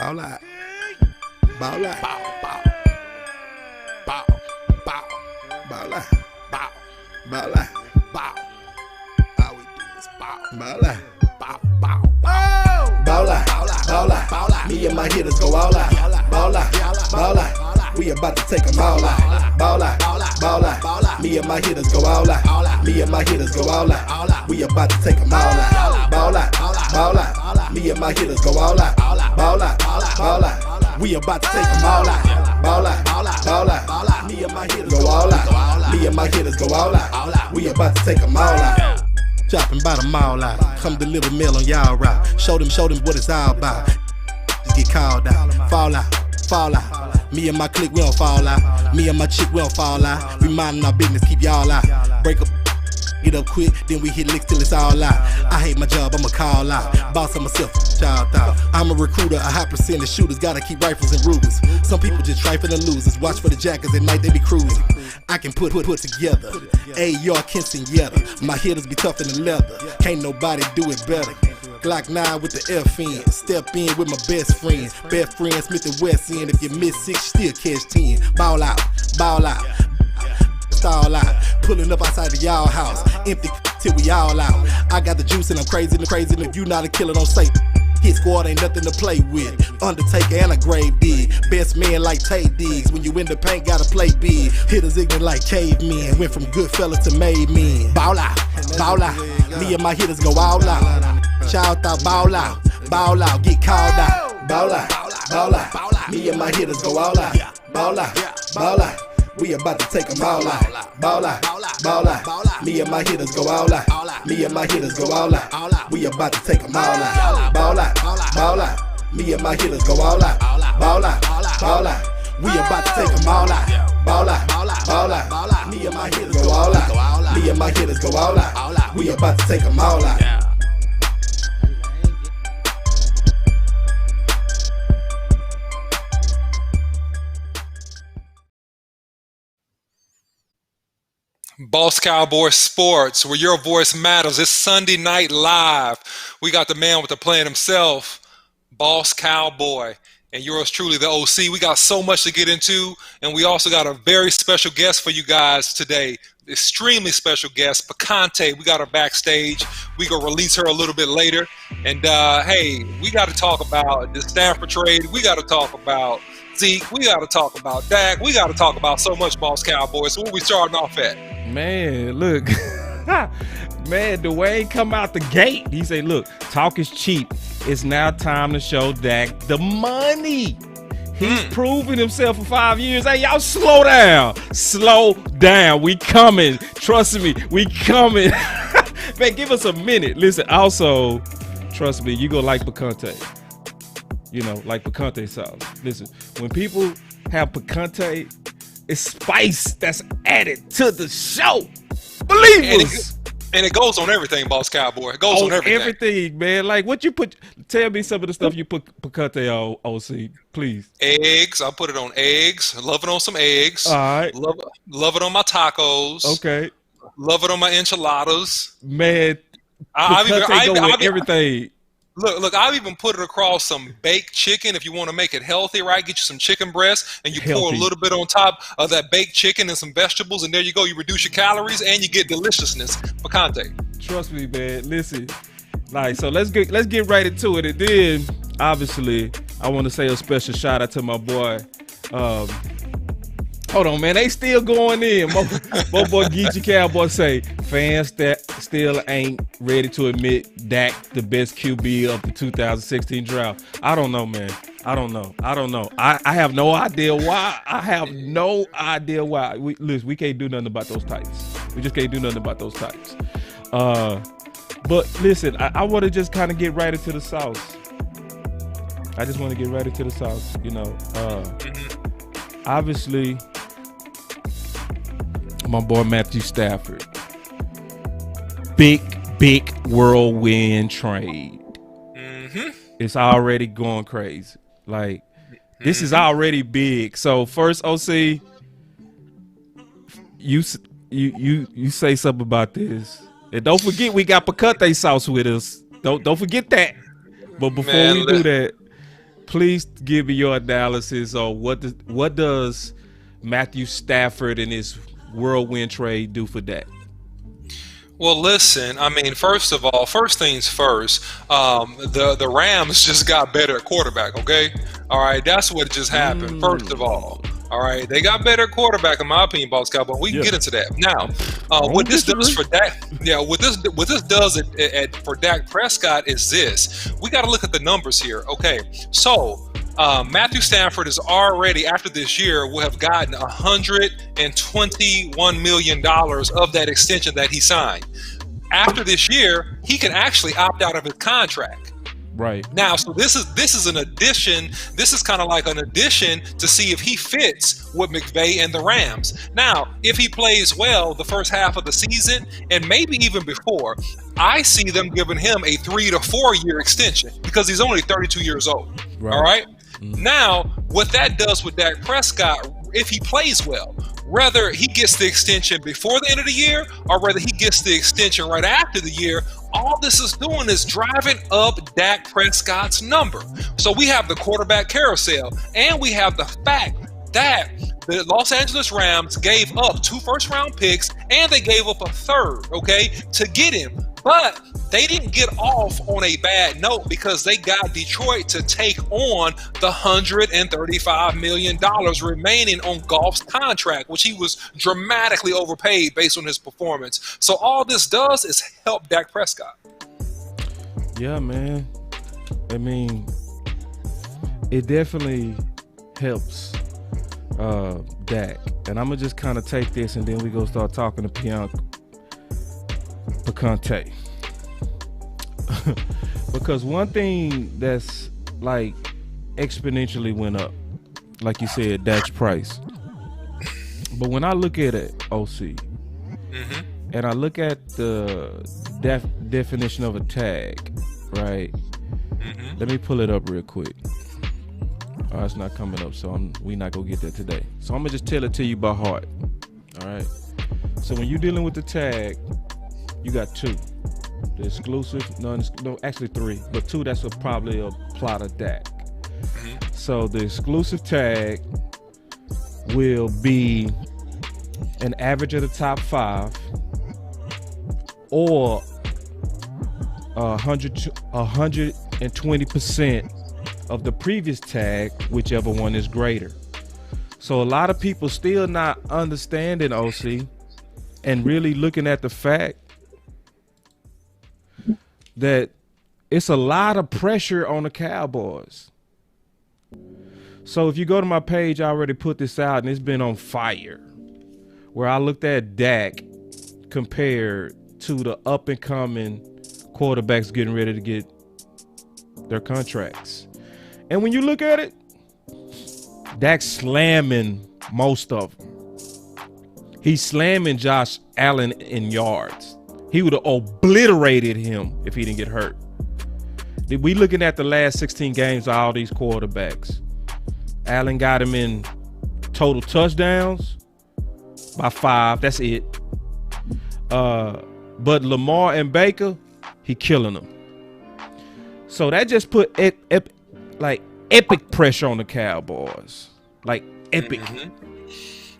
Ball out. Ball out. Bow, bow. Bow, bow. Ball out. Bow, Ball out. bow. All we do is bow. Ball out. Bow, bow, bow. Ball out. Ball out. Ball out. Me and my hitters go all out. Ball out. Ball out. We about to take them all out. Ball out. Ball out. Me and my hitters go all out. Me and my hitters go all out. We about to take them all out. Ball out. Ball out. Me and my hitters go all out. Ball out. Ball out. We about to take them all out. Ball out. Ball out. Me and my hitters go all out. Me and my hitters go all out. We about to take them all out. Chopping by the mall out. Come deliver mail on y'all route. Show them what it's all about. Just get called out. Fall out. Me and my clique, we don't fall out. Me and my chick, we don't fall out. We minding our business, keep y'all out. Break up, get up quick, then we hit licks till it's all out. I hate my job, I'ma call out. Boss of myself, child out. I'm a recruiter, a high percentage shooters. Gotta keep rifles and Rugers. Some people just trifling and losers. Watch for the jackets at night, they be cruising. I can put together. A.R. Kinston-Yetta. My hitters be tougher than leather. Can't nobody do it better. Glock 9 with the F-in. Step in with my best friends. Best friend Smith and West End. If you miss 6, still catch 10. Ball out. Stall out. Pulling up outside the y'all house. Empty till we all out. I got the juice and I'm crazy. And if you not a killer, don't say. Hit squad ain't nothing to play with. Undertaker and a grave dig. Best man like Tay Diggs. When you in the paint, gotta play big. Hitters ignorant like cavemen. Went from good fellas to made men. Ball out. Me and my hitters go all out. Shout out, ball out. Get called out. Ball out. Me and my hitters go all out. Ball out. We about to take them all out. Ball out. Me and my hitters go all out. Me and my hitters go all out. We about to take them all out. Ball out. Me and my hitters go all out. Ball out. We about to take them all out. Ball out. Me and my hitters go all out. Me and my hitters go all out. We about to take them all out. Boss Cowboy Sports, where your voice matters. It's Sunday Night Live. We got the man with the plan himself, Boss Cowboy, and yours truly, the OC. We got so much to get into, and we also got a very special guest for you guys today. Extremely special guest, Picante. We got her backstage. We gonna release her a little bit later. And hey, we got to talk about the Stafford trade. We got to talk about Zeke. We got to talk about Dak. We got to talk about so much, Boss Cowboy. So where we starting off at? Man, look. Man, Dwayne come out the gate. He say, look, talk is cheap. It's now time to show Dak the money. He's proven himself for 5 years. Hey, y'all slow down. Slow down. We coming. Trust me, we coming. Man, give us a minute. Listen, also, trust me, you gonna like Picante. You know, like picante sauce. Listen, when people have picante, it's spice that's added to the show. Believe us. And it goes on everything, Boss Cowboy. It goes on everything. Everything, man. Like what you put, tell me some of the stuff you put picante on, OC, please. Eggs. I put it on eggs. Love it on some eggs. All right. Love it on my tacos. Okay. Love it on my enchiladas. Man, I go with everything. Look, I've even put it across some baked chicken if you want to make it healthy, right? Get you some chicken breast and you pour a little bit on top of that baked chicken and some vegetables, and there you go. You reduce your calories and you get deliciousness. Picante. Trust me, man. Listen, like, so let's get right into it. And then, obviously, I want to say a special shout out to my boy. Hold on, man. They still going in. My boy Geechee Cowboy say fans that still ain't ready to admit Dak the best QB of the 2016 draft. I don't know, man. I don't know. I have no idea why. Listen, we can't do nothing about those types. We just can't do nothing about those types. But listen, I want to just kind of get right into the sauce. I just want to get right into the sauce. You know, obviously, my boy Matthew Stafford. Big whirlwind trade. It's already going crazy. Like, this is already big. So first, OC, you say something about this. And don't forget we got picante sauce with us. Don't forget that. But before we do that, please give me your analysis on what does Matthew Stafford and his whirlwind trade do for Dak? Well, listen, I mean, first of all, first things first, the Rams just got better at quarterback, okay? All right, that's what just happened, first of all. All right, they got better at quarterback, in my opinion, Boss Cowboy. We can get into that. Now, what this does for Dak, what this does for Dak Prescott is this. We got to look at the numbers here, okay? So, Matthew Stafford is already, after this year, will have gotten $121 million of that extension that he signed. After this year, he can actually opt out of his contract. Right. Now, so this is an addition. This is kind of like an addition to see if he fits with McVay and the Rams. Now, if he plays well the first half of the season, and maybe even before, I see them giving him a 3 to 4 year extension because he's only 32 years old. Right. All right. Mm-hmm. Now, what that does with Dak Prescott, if he plays well, whether he gets the extension before the end of the year or whether he gets the extension right after the year, all this is doing is driving up Dak Prescott's number. So we have the quarterback carousel, and we have the fact that the Los Angeles Rams gave up 2 first-round picks, and they gave up a third, okay, to get him. But they didn't get off on a bad note because they got Detroit to take on the $135 million remaining on Goff's contract, which he was dramatically overpaid based on his performance. So all this does is help Dak Prescott. Yeah, man. I mean, it definitely helps Dak. And I'm going to just kind of take this and then we go start talking to Picante. Because one thing that's like exponentially went up, like you said, Dak's price. But when I look at it, OC, and I look at the definition of a tag, right? Let me pull it up real quick. Oh, it's not coming up, so we not gonna get that today. So I'm gonna just tell it to you by heart. All right. So when you're dealing with the tag, you got 2. The exclusive, no, actually 3, but 2 that's probably a plot of Dak. So the exclusive tag will be an average of the top 5 or 120% of the previous tag, whichever one is greater. So a lot of people still not understanding OC and really looking at the fact that it's a lot of pressure on the Cowboys. So if you go to my page, I already put this out and it's been on fire, where I looked at Dak compared to the up and coming quarterbacks getting ready to get their contracts. And when you look at it, Dak's slamming most of them. He's slamming Josh Allen in yards. He would have obliterated him if he didn't get hurt. We looking at the last 16 games of all these quarterbacks. Allen got him in total touchdowns by 5. That's it. But Lamar and Baker, he killing them. So that just put epic pressure on the Cowboys. Like epic.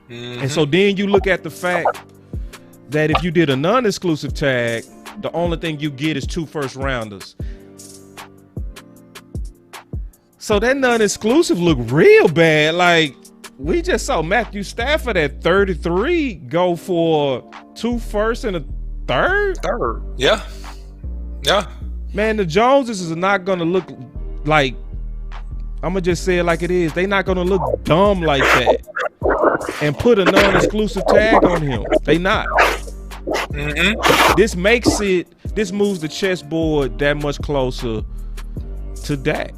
And so then you look at the fact that if you did a non-exclusive tag, the only thing you get is 2 first-rounders. So that non-exclusive look real bad. Like, we just saw Matthew Stafford at 33 go for 2 firsts and a third. Yeah. Man, the Joneses is not going to look like, I'm going to just say it like it is. They not going to look dumb like that and put a non-exclusive tag on him. They not. This moves the chessboard that much closer to Dak.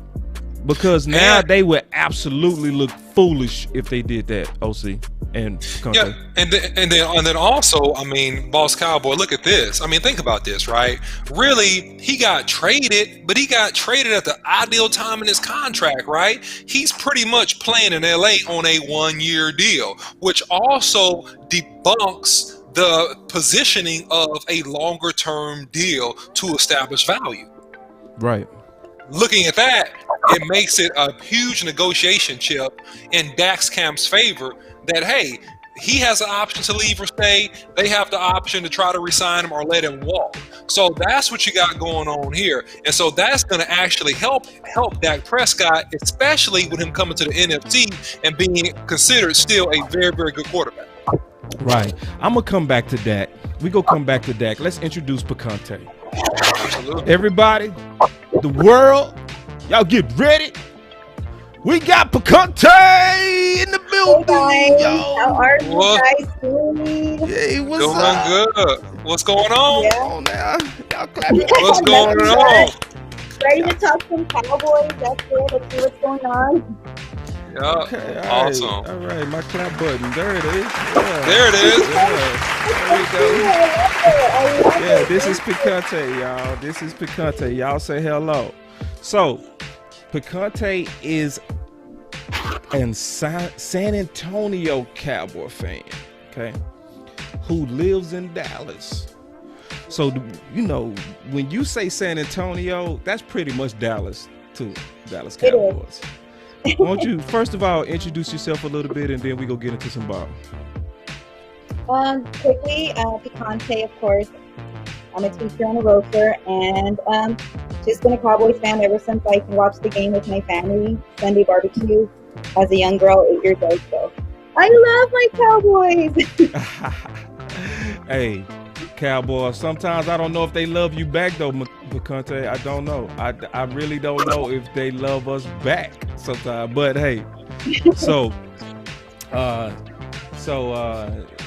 Because now they would absolutely look foolish if they did that, OC and Conte. Yeah, and then also, I mean, Boss Cowboy, look at this. I mean, think about this, right? Really, he got traded, but he got traded at the ideal time in his contract, right? He's pretty much playing in LA on a 1-year deal, which also debunks the positioning of a longer term deal to establish value. Right. Looking at that, it makes it a huge negotiation chip in Dak's camp's favor that, hey, he has an option to leave or stay. They have the option to try to resign him or let him walk. So that's what you got going on here. And so that's going to actually help Dak Prescott, especially with him coming to the NFC and being considered still a very, very good quarterback. Right. I'm going to come back to Dak. We go come back to Dak. Let's introduce Picante. Absolutely. Everybody, the world, y'all get ready. We got Picante in the building, Hey guys, yo. how are you What? guys doing? Hey, what's Doing up? good. What's going on? Yeah. Come on now. Y'all clap it. What's going on? Ready to talk some Cowboys? That's it. Let's see what's going on. Yeah. Okay, all right. Awesome. All right, my clap button. There it is. Yeah. There it is. Yeah. There we go. I love Yeah, it. this is Picante, y'all. This is Picante. Y'all say hello. So, Picante is a San Antonio Cowboy fan, okay, who lives in Dallas. So, you know, when you say San Antonio, that's pretty much Dallas to Dallas It is. Cowboys. Why don't you, first of all, introduce yourself a little bit, and then we go get into some ball. Quickly, Picante, of course. I'm a teacher and a roaster, and just been a Cowboys fan ever since I can watch the game with my family, Sunday barbecue, as a young girl, 8 years old. So I love my Cowboys. Hey, Cowboys, sometimes I don't know if they love you back, though, Picante. I don't know. I really don't know if they love us back sometimes. But, hey, so,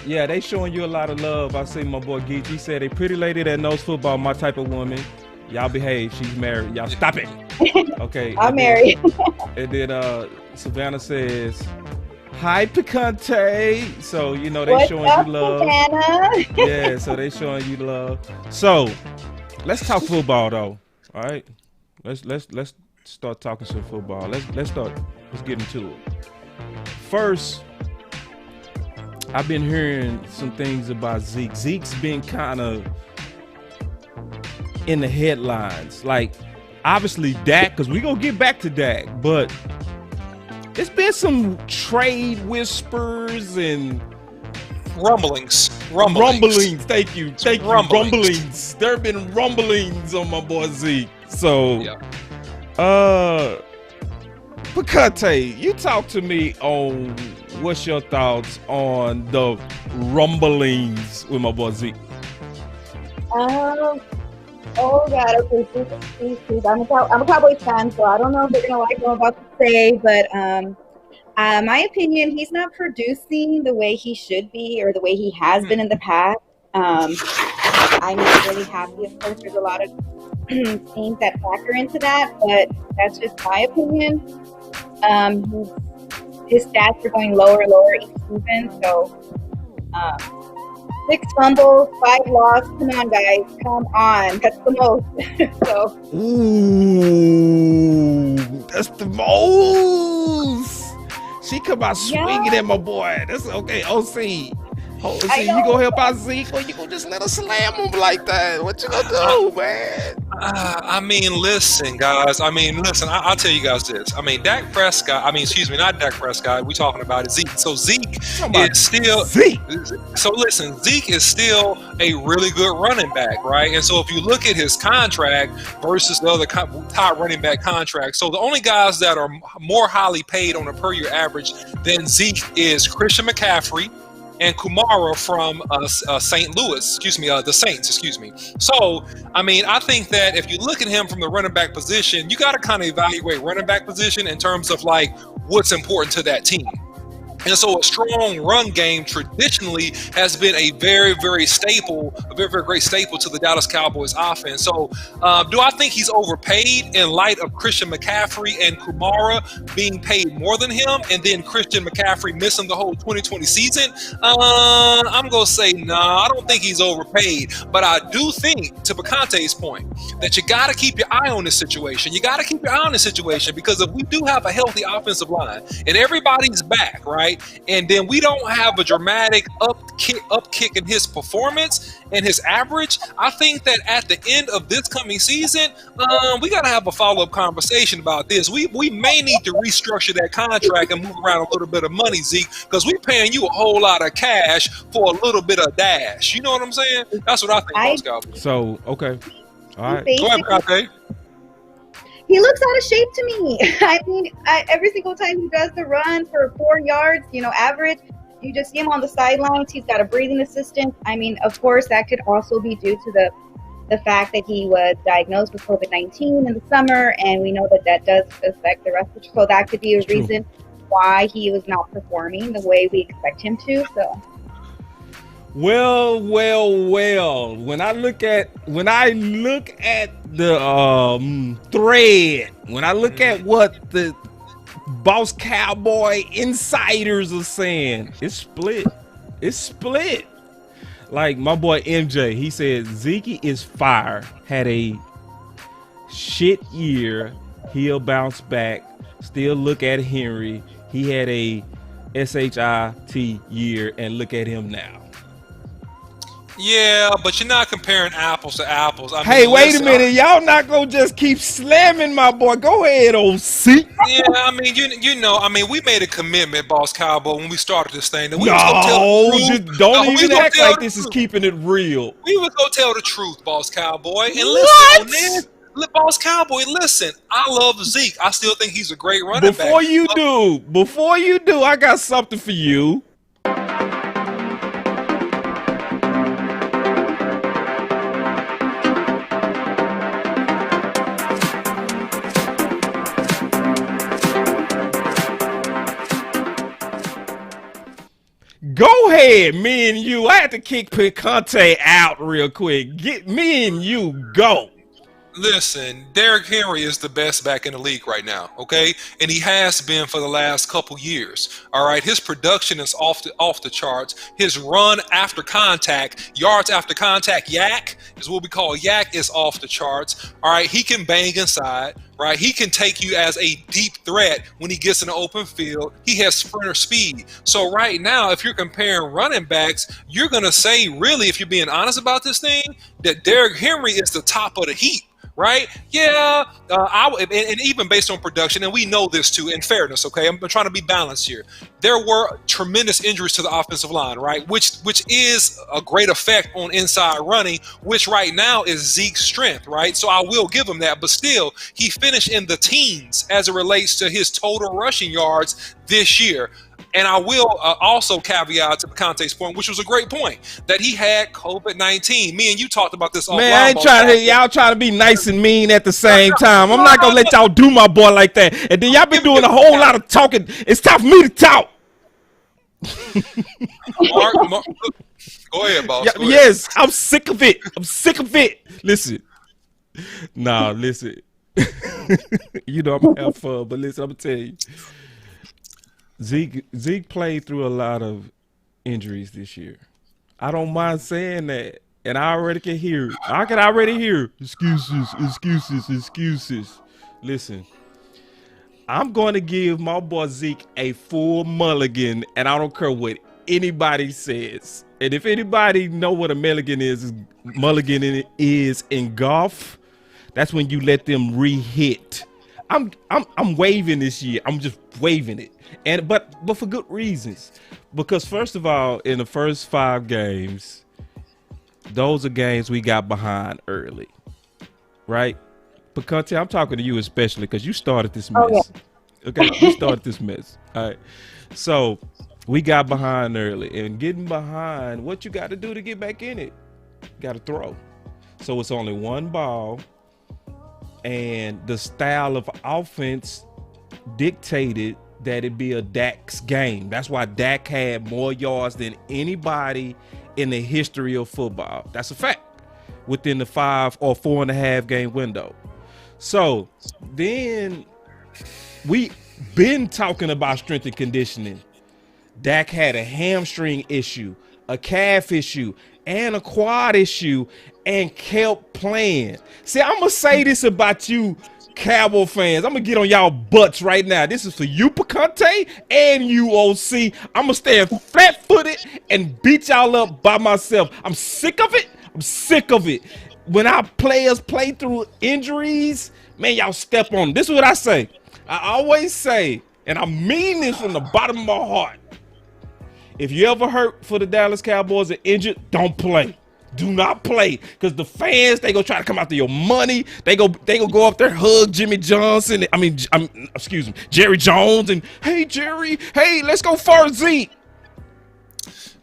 yeah, they showing you a lot of love. I see my boy Geek. He said, a pretty lady that knows football, my type of woman. Y'all behave. She's married. Y'all stop it. Okay. I'm married. And then Savannah says, hi, Picante. So, you know, they What's showing up, you love. Savannah? Yeah, so they showing you love. So, let's talk football, though. All right? Let's start talking some football. Let's get into it. First, I've been hearing some things about Zeke. Zeke's been kind of in the headlines. Like, obviously Dak, because we gonna get back to Dak, but it's been some trade whispers and Rumblings. Thank you. Rumblings. There have been rumblings on my boy Zeke. So, Yeah. Picante, you talk to me on what's your thoughts on the rumblings with my boy Zeke. Oh God, okay, please. I'm a Cowboys fan, so I don't know if they're gonna like what I'm about to say, but my opinion, he's not producing the way he should be or the way he has been in the past. I'm not really happy. Of course, there's a lot of things that factor into that, but that's just my opinion. His stats are going lower and lower each season, so 6 fumbles, 5 losses. Come on, guys. Come on. That's the most. So, Ooh, that's the most. She come out swinging at my boy. That's okay. OC, you gonna help out Zeke, or you gonna just let her slam him like that? What you gonna do, man? I mean, listen, guys. I'll tell you guys this. Dak Prescott. Not Dak Prescott. We talking about it, Zeke. So Zeke is still Zeke. So listen, Zeke is still a really good running back, right? And so if you look at his contract versus the other top running back contracts, so the only guys that are more highly paid on a per year average than Zeke is Christian McCaffrey and Kumara from St. Louis, the Saints, So, I think that if you look at him from the running back position, you got to kind of evaluate running back position in terms of like what's important to that team. And so a strong run game traditionally has been a very, very great staple to the Dallas Cowboys offense. So do I think he's overpaid in light of Christian McCaffrey and Kumara being paid more than him, and then Christian McCaffrey missing the whole 2020 season? I'm going to say, I don't think he's overpaid. But I do think, to Picante's point, that you got to keep your eye on this situation. Because if we do have a healthy offensive line and everybody's back, right? right? And then we don't have a dramatic upkick in his performance and his average. I think that at the end of this coming season, we got to have a follow-up conversation about this. We may need to restructure that contract and move around a little bit of money, Zeke, because we're paying you a whole lot of cash for a little bit of dash. You know what I'm saying? That's what I think, Boss Cowboy. So, okay. All right. Go ahead, Kate. He looks out of shape to me. I mean, every single time he does the run for 4 yards, average, you just see him on the sidelines. He's got a breathing assistant. I mean, of course, that could also be due to the fact that he was diagnosed with COVID-19 in the summer, and we know that does affect the respiratory. So that could be a reason why he was not performing the way we expect him to. So. Well. When I look at the thread, when I look at what the Boss Cowboy insiders are saying, it's split. Like my boy MJ, he said Zeke is fire. Had a shit year. He'll bounce back. Still look at Henry. He had a SHIT year, and look at him now. Yeah, but you're not comparing apples to apples. Hey, wait a minute. Y'all not going to just keep slamming my boy. Go ahead, OC. Yeah, I mean, we made a commitment, Boss Cowboy, when we started this thing. That we don't even act like this is keeping it real. We was going to tell the truth, Boss Cowboy. And listen, on this, Boss Cowboy, listen, I love Zeke. I still think he's a great running back. Before you do, I got something for you. Go ahead, me and you. I had to kick Picante out real quick. Get me and you go. Listen, Derrick Henry is the best back in the league right now, okay? And he has been for the last couple years, all right? His production is off the charts. His run after contact, yards after contact, yak, is what we call yak, is off the charts, all right? He can bang inside, right? He can take you as a deep threat when he gets in the open field. He has sprinter speed. So right now, if you're comparing running backs, you're going to say, really, if you're being honest about this thing, that Derrick Henry is the top of the heap. Right? Yeah. And even based on production, and we know this too, in fairness, okay? I'm trying to be balanced here. There were tremendous injuries to the offensive line, right? Which is a great effect on inside running, which right now is Zeke's strength, right? So I will give him that. But still, he finished in the teens as it relates to his total rushing yards this year. And I will also caveat to Conte's point, which was a great point, that he had COVID-19. Me and you talked about this. Man, I ain't trying to hear y'all trying to be nice and mean at the same time. I'm not going to let y'all do my boy like that. And then y'all been doing a whole lot of talking. It's time for me to talk. Mark, go ahead, boss. Go ahead. Yes, I'm sick of it. Listen. You know I'm going to have fun, but listen, I'm going to tell you. Zeke played through a lot of injuries this year. I don't mind saying that, and I already can hear it. I can already hear excuses. Listen, I'm going to give my boy Zeke a full mulligan, and I don't care what anybody says. And if anybody know what a mulligan is in golf, that's when you let them re-hit. I'm waving this year. I'm just waving it. But for good reasons. Because first of all, in the first 5 games, those are games we got behind early. Right? Picante, I'm talking to you especially because you started this mess. Oh, yeah. Okay, you started this mess. All right. So we got behind early. And getting behind, what you got to do to get back in it? You got to throw. So it's only one ball. And the style of offense dictated that it be a Dak's game. That's why Dak had more yards than anybody in the history of football. That's a fact. Within the 5 or 4.5 game window. So then we been talking about strength and conditioning. Dak had a hamstring issue, a calf issue, and a quad issue, and kept playing. See, I'm gonna say this about you, Cowboy fans, I'm gonna get on y'all butts right now. This is for you, Picante, and you, OC. I'm gonna stand flat-footed and beat y'all up by myself. I'm sick of it. I'm sick of it. When our players play through injuries, man, y'all step on them. This is what I say. I always say, and I mean this from the bottom of my heart. If you ever hurt for the Dallas Cowboys and injured, don't play. Do not play, because the fans, they gonna try to come after your money. They go go up there, hug Jimmy Johnson. Excuse me, Jerry Jones, and hey Jerry, hey, let's go for Zeke.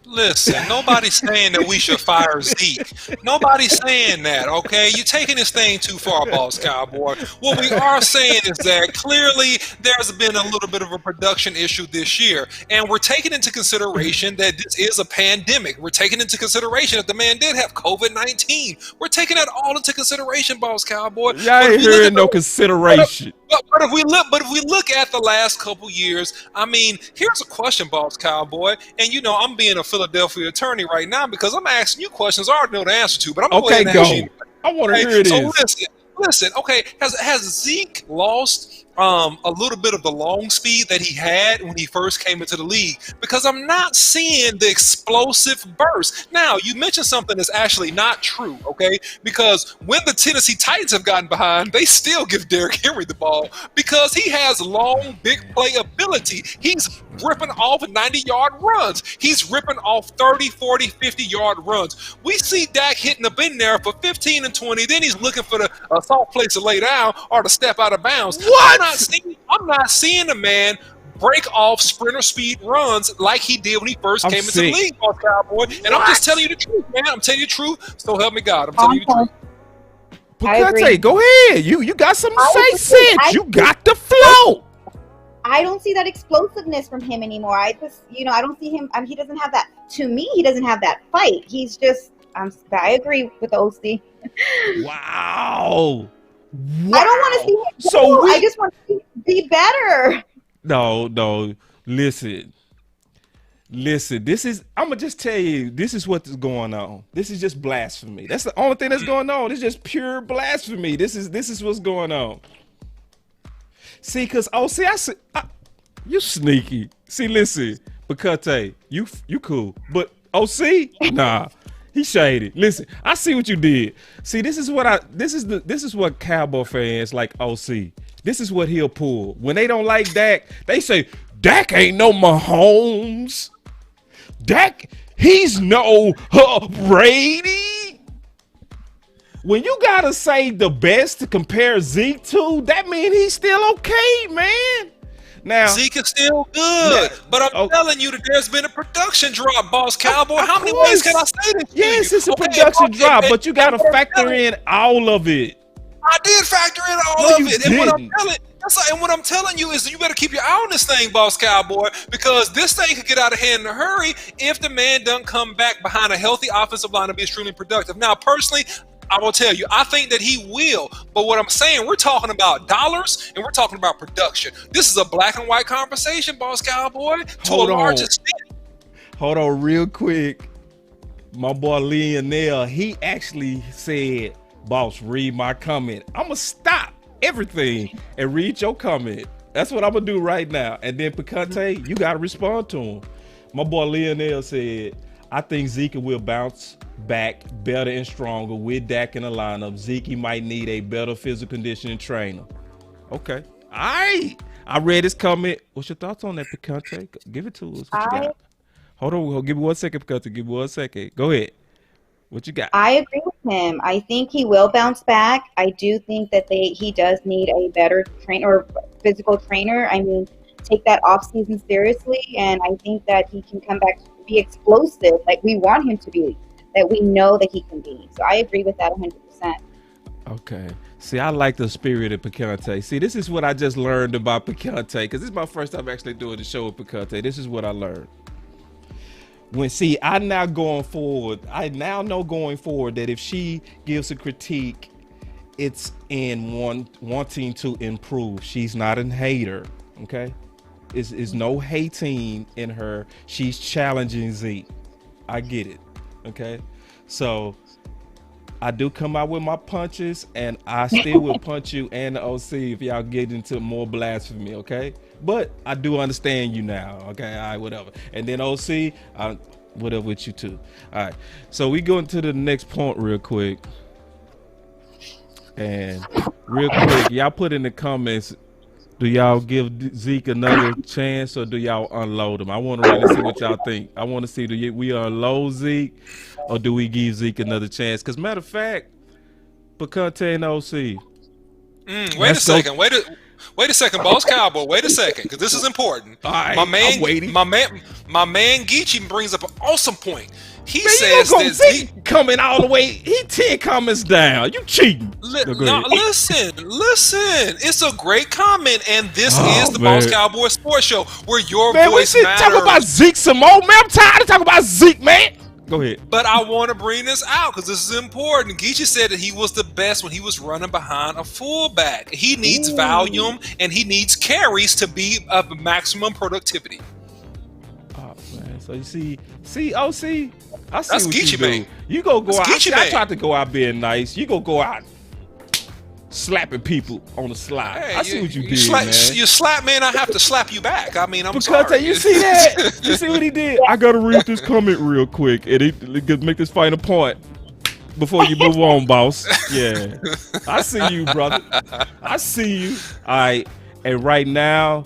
Listen, nobody's saying that we should fire Zeke. Nobody's saying that, okay? You're taking this thing too far, Boss Cowboy. What we are saying is that clearly there's been a little bit of a production issue this year, and we're taking into consideration that this is a pandemic. We're taking into consideration that the man did have COVID-19. We're taking that all into consideration, Boss Cowboy. Y'all ain't hearing no consideration. But if we look at the last couple years, I mean, here's a question, Boss Cowboy, and you know I'm being a Philadelphia attorney right now because I'm asking you questions I already know the answer to, but I'm okay, going to go. ask you. I want to hear this. Listen. Okay, has Zeke lost a little bit of the long speed that he had when he first came into the league? Because I'm not seeing the explosive burst. Now, you mentioned something that's actually not true, okay? Because when the Tennessee Titans have gotten behind, they still give Derrick Henry the ball because he has long, big play ability. He's ripping off 90-yard runs. He's ripping off 30, 40, 50-yard runs. We see Dak hitting up in there for 15 and 20. Then he's looking for the soft place to lay down or to step out of bounds. What? I'm not seeing the man break off sprinter speed runs like he did when he first came into the league, Boss Cowboy. And I'm just telling you the truth, man. I'm telling you the truth. So help me God. I'm telling you the truth. Picante, go ahead. You got something to say, Sid. You got the flow. I don't see that explosiveness from him anymore. I just, I don't see him. He doesn't have that. To me, he doesn't have that fight. He's just. I agree with the OC. Wow. I don't want to see him go. I just want to see him be better. No. Listen. This is. I'm gonna just tell you. This is what's going on. This is just blasphemy. That's the only thing that's going on. It's just pure blasphemy. This is what's going on. See, cause you sneaky. See, listen, Picante, you cool, but OC, nah. He shaded. Listen, I see what you did. See, this is what Cowboy fans like OC. This is what he'll pull. When they don't like Dak, they say, Dak ain't no Mahomes. Dak, he's no Brady. When you gotta say the best to compare Zeke to, that means he's still okay, man. Now, Zeke is still good, but I'm telling you that there's been a production drop, Boss Cowboy. How many ways can I say this? Yes, it's a production drop, but you got to factor in all of it. I did factor in all of it, and what I'm telling you is you better keep your eye on this thing, Boss Cowboy, because this thing could get out of hand in a hurry if the man doesn't come back behind a healthy offensive line and be extremely productive. Now, personally, I will tell you, I think that he will. But what I'm saying, we're talking about dollars and we're talking about production. This is a black and white conversation, Boss Cowboy, to a large extent. Hold on real quick. My boy Lionel, he actually said, boss, read my comment. I'm going to stop everything and read your comment. That's what I'm going to do right now. And then Picante, you got to respond to him. My boy Lionel said, I think Zeke will bounce back better and stronger with Dak in the lineup. Zeke might need a better physical conditioning trainer. Okay. All right. I read his comment. What's your thoughts on that, Picante? Give it to us. What you got? Hold on. Give me 1 second, Picante. Give me 1 second. Go ahead. What you got? I agree with him. I think he will bounce back. I do think that he does need a better trainer or physical trainer. I mean, take that off season seriously, and I think that he can come back to be explosive like we want him to be, that we know that he can be. So I agree with that 100%. Okay. See, I like the spirit of Picante. See, this is what I just learned about Picante, because this is my first time actually doing the show with Picante. This is what I learned. I now know going forward that if she gives a critique, it's in wanting to improve. She's not a hater, okay? Is no hating in her. She's challenging Zeke. I get it. Okay. So I do come out with my punches, and I still will punch you and the OC if y'all get into more blasphemy, okay? But I do understand you now, okay? All right, whatever. And then OC, whatever with you too. All right, so we go into the next point real quick. And real quick, y'all put in the comments, do y'all give Zeke another chance or do y'all unload him? I want to really see what y'all think. I want to see, do we unload Zeke or do we give Zeke another chance? Because matter of fact, Picante and OC. Wait a second. Wait a second, Boss Cowboy. Wait a second, because this is important. All right, my man, I'm waiting. my man Geechee brings up an awesome point. He Man, says you that Zeke coming all the way. He 10 comments down. You cheating. listen. It's a great comment, and this is the man. Boss Cowboy Sports Show where your Man, we voice should matters. talk about Zeke some more. Man, I'm tired of talking about Zeke, man. Go ahead. But I want to bring this out because this is important. Geechee said that he was the best when he was running behind a fullback. He needs volume and he needs carries to be of maximum productivity. Oh man, so you see, OC, I see That's what Geechee, you do. man. You go That's out. Geechee, I man. tried to go out being nice. You go out slapping people on the slide. Hey, I see what you did, slap, man. You slap me and I have to slap you back. I mean, I'm Because sorry. you see that? You see what he did? I gotta read this comment real quick and it make this final point before you move on, boss. Yeah, I see you, brother. I see you. All right, and right now,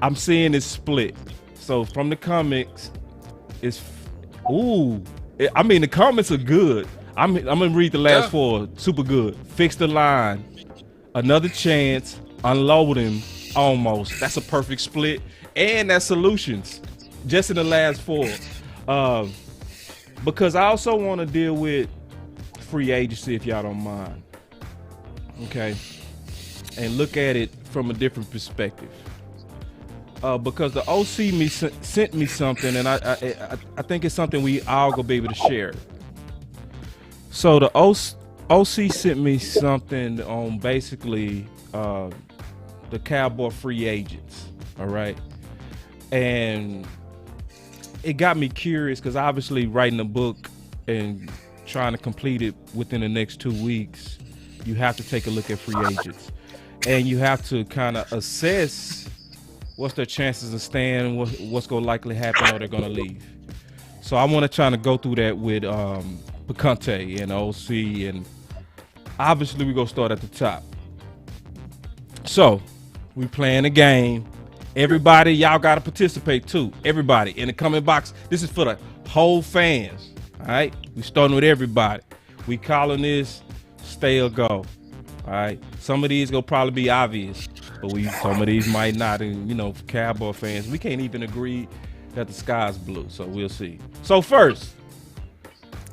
I'm seeing it split. So from the comics, it's I mean, the comments are good. I'm gonna read the last four. Super good. Fix the line. Another chance. Unload him. Almost. That's a perfect split. And that's solutions. Just in the last four. Because I also want to deal with free agency, if y'all don't mind. Okay. And look at it from a different perspective. Because the OC sent me something, and I think it's something we all gonna be able to share. So the OC sent me something on basically the Cowboy free agents, all right? And it got me curious because obviously writing a book and trying to complete it within the next 2 weeks, you have to take a look at free agents. And you have to kind of assess what's their chances of staying, what's going to likely happen, or they're going to leave. So I want to try to go through that with Picante and OC, and obviously we're going to start at the top. So we playing a game. Everybody, y'all got to participate too. Everybody in the comment box. This is for the whole fans. All right, we starting with everybody. We calling this stay or go. All right, some of these gonna probably be obvious, but some of these might not. And for Cowboy fans, we can't even agree that the sky's blue. So we'll see. So first,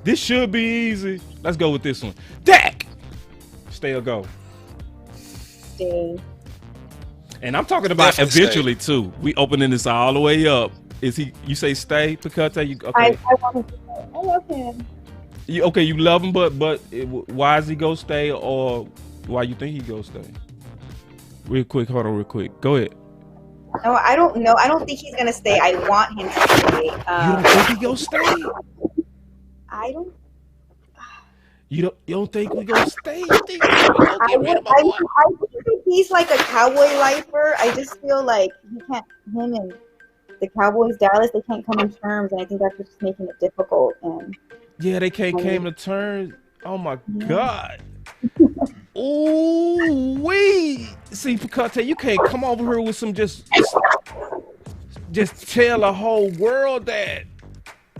this should be easy. Let's go with this one. Dak, stay or go. Stay. And I'm talking about Definitely eventually too. We opening this all the way up. Is he? You say stay, Picante? You okay? I want him to stay. I love him. You love him, but why is he go stay, or why you think he go stay? Real quick, hold on, real quick. Go ahead. No, I don't know. I don't think he's gonna stay. I want him to stay. You don't think he go stay? I don't. You don't think we gonna stay? You think we gonna get rid of my boy? I think he's like a Cowboy lifer. I just feel like him and the Cowboys, Dallas, they can't come in terms, and I think that's just making it difficult. And yeah, they can't came to terms. Oh my God. Ooh, see, Picante, you can't come over here with some just tell the whole world that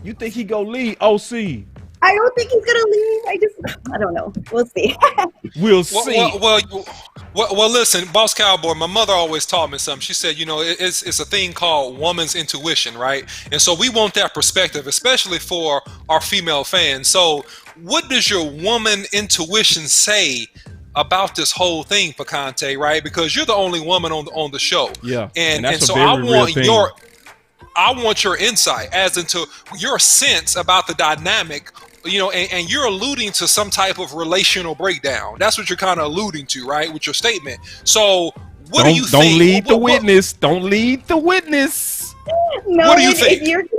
you think he go leave OC. I don't think he's gonna leave. I don't know. We'll see. We'll see. Well, listen, Boss Cowboy, my mother always taught me something. She said, it's a thing called woman's intuition, right? And so we want that perspective, especially for our female fans. So what does your woman intuition say about this whole thing, Picante, right? Because you're the only woman on the show. Yeah. And that's so a very I real thing. I want your insight as into your sense about the dynamic, and you're alluding to some type of relational breakdown. That's what you're kind of alluding to, right, with your statement. So what do you think? Don't lead the witness. Don't lead the witness. No, what do you think?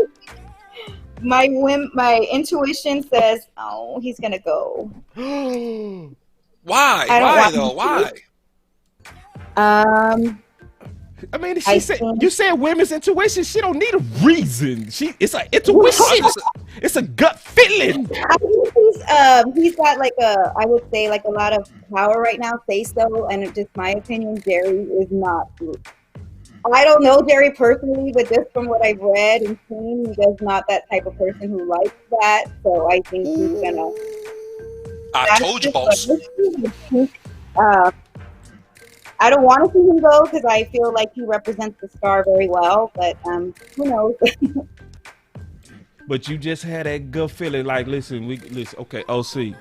my intuition says, oh, he's gonna go. Why? I don't Why want though? him Why? I mean, I said think- you said women's intuition. She don't need a reason. It's an intuition. It's a gut feeling. I think he's got like I would say like a lot of power right now, say so, and it's just my opinion, Jerry is not. I don't know Jerry personally, but just from what I've read and seen, he's just not that type of person who likes that. So I think he's gonna. I told you, boss. I don't want to see him go because I feel like he represents the star very well, but who knows? But you just had that gut feeling, like, listen, okay, OC,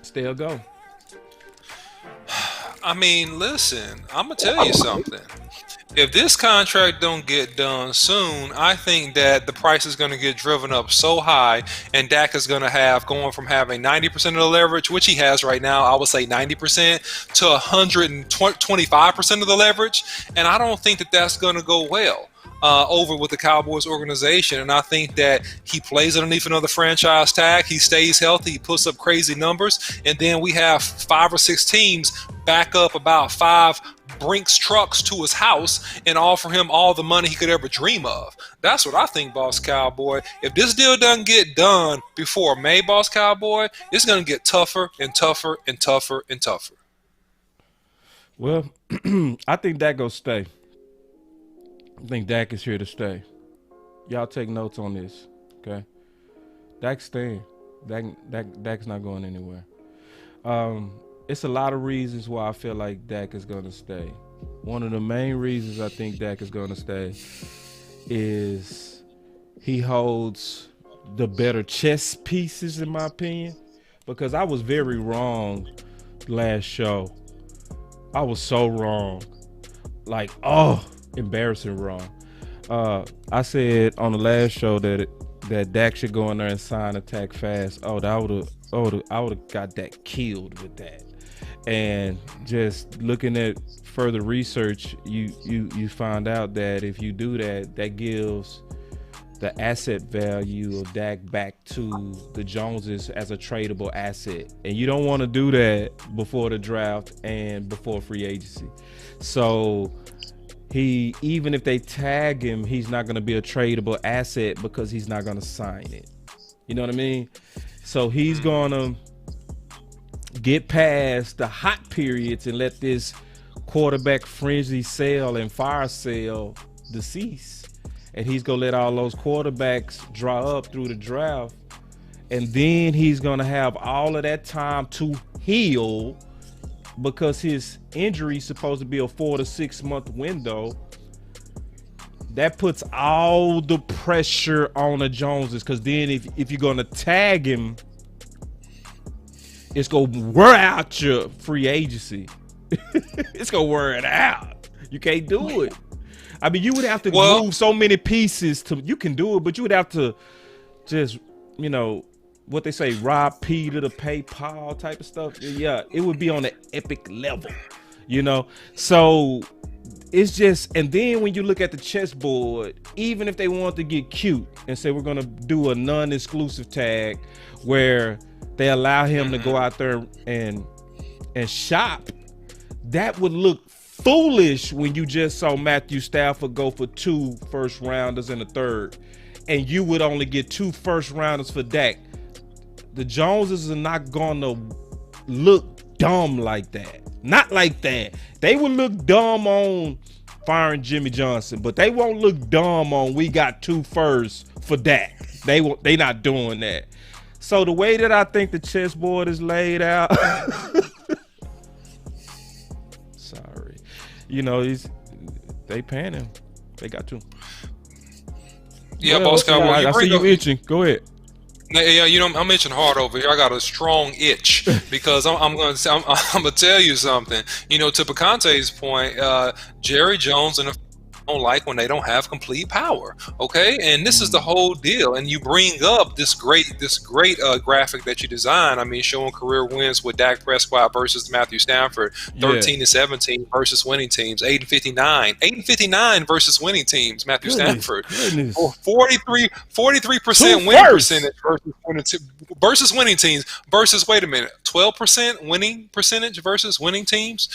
still go. I mean, listen, I'm gonna tell you something. If this contract don't get done soon, I think that the price is going to get driven up so high, and Dak is going to have going from having 90% of the leverage, which he has right now, I would say 90%, to 125% of the leverage, and I don't think that that's going to go well over with the Cowboys organization. And I think that he plays underneath another franchise tag, he stays healthy, he puts up crazy numbers, and then we have 5 or 6 teams back up about 5 Brinks trucks to his house and offer him all the money he could ever dream of. That's what I think, Boss Cowboy. If this deal doesn't get done before May, Boss Cowboy, it's going to get tougher and tougher and tougher and tougher. Well, I think Dak gonna stay. I think Dak is here to stay. Y'all take notes on this, okay? Dak's staying. Dak's not going anywhere. It's a lot of reasons why I feel like Dak is going to stay. One of the main reasons I think Dak is going to stay is he holds the better chess pieces, in my opinion, because I was very wrong last show. I was so wrong. Like, embarrassing wrong. I said on the last show that Dak should go in there and sign attack fast. I would have got Dak killed with that. And just looking at further research, you find out that if you do that, that gives the asset value of Dak back to the Joneses as a tradable asset. And you don't want to do that before the draft and before free agency. So even if they tag him, he's not going to be a tradable asset because he's not going to sign it. You know what I mean? So he's going to get past the hot periods and let this quarterback frenzy sale and fire sale decease. And he's going to let all those quarterbacks dry up through the draft. And then he's going to have all of that time to heal because his injury is supposed to be a 4 to 6 month window. That puts all the pressure on the Joneses, because then if you're going to tag him, it's going to wear out your free agency. It's going to wear it out. You can't do it. I mean, you would have to move so many pieces you can do it, but you would have to just, what they say, rob Peter to pay Paul type of stuff. Yeah, it would be on an epic level, So it's just, and then when you look at the chessboard, even if they want to get cute and say we're going to do a non-exclusive tag where they allow him to go out there and shop, that would look foolish when you just saw Matthew Stafford go for 2 first rounders and a third, and you would only get 2 first rounders for Dak. The Joneses are not gonna look dumb like that. Not like that. They would look dumb on firing Jimmy Johnson, but they won't look dumb on we got 2 firsts for Dak. They not doing that. So the way that I think the chessboard is laid out, sorry, they paying him. They got to. Yeah, Boss Cowboy. I see you itching. Go ahead. Yeah, I'm itching hard over here. I got a strong itch because I'm gonna tell you something. To Picante's point, Jerry Jones and the like when they don't have complete power. Okay, and this is the whole deal. And you bring up this great graphic that you designed. I mean, showing career wins with Dak Prescott versus Matthew Stafford, 13-17 versus winning teams, 8-59 versus winning teams. Matthew Stafford, 43% winning percentage versus winning teams versus 12% winning percentage versus winning teams.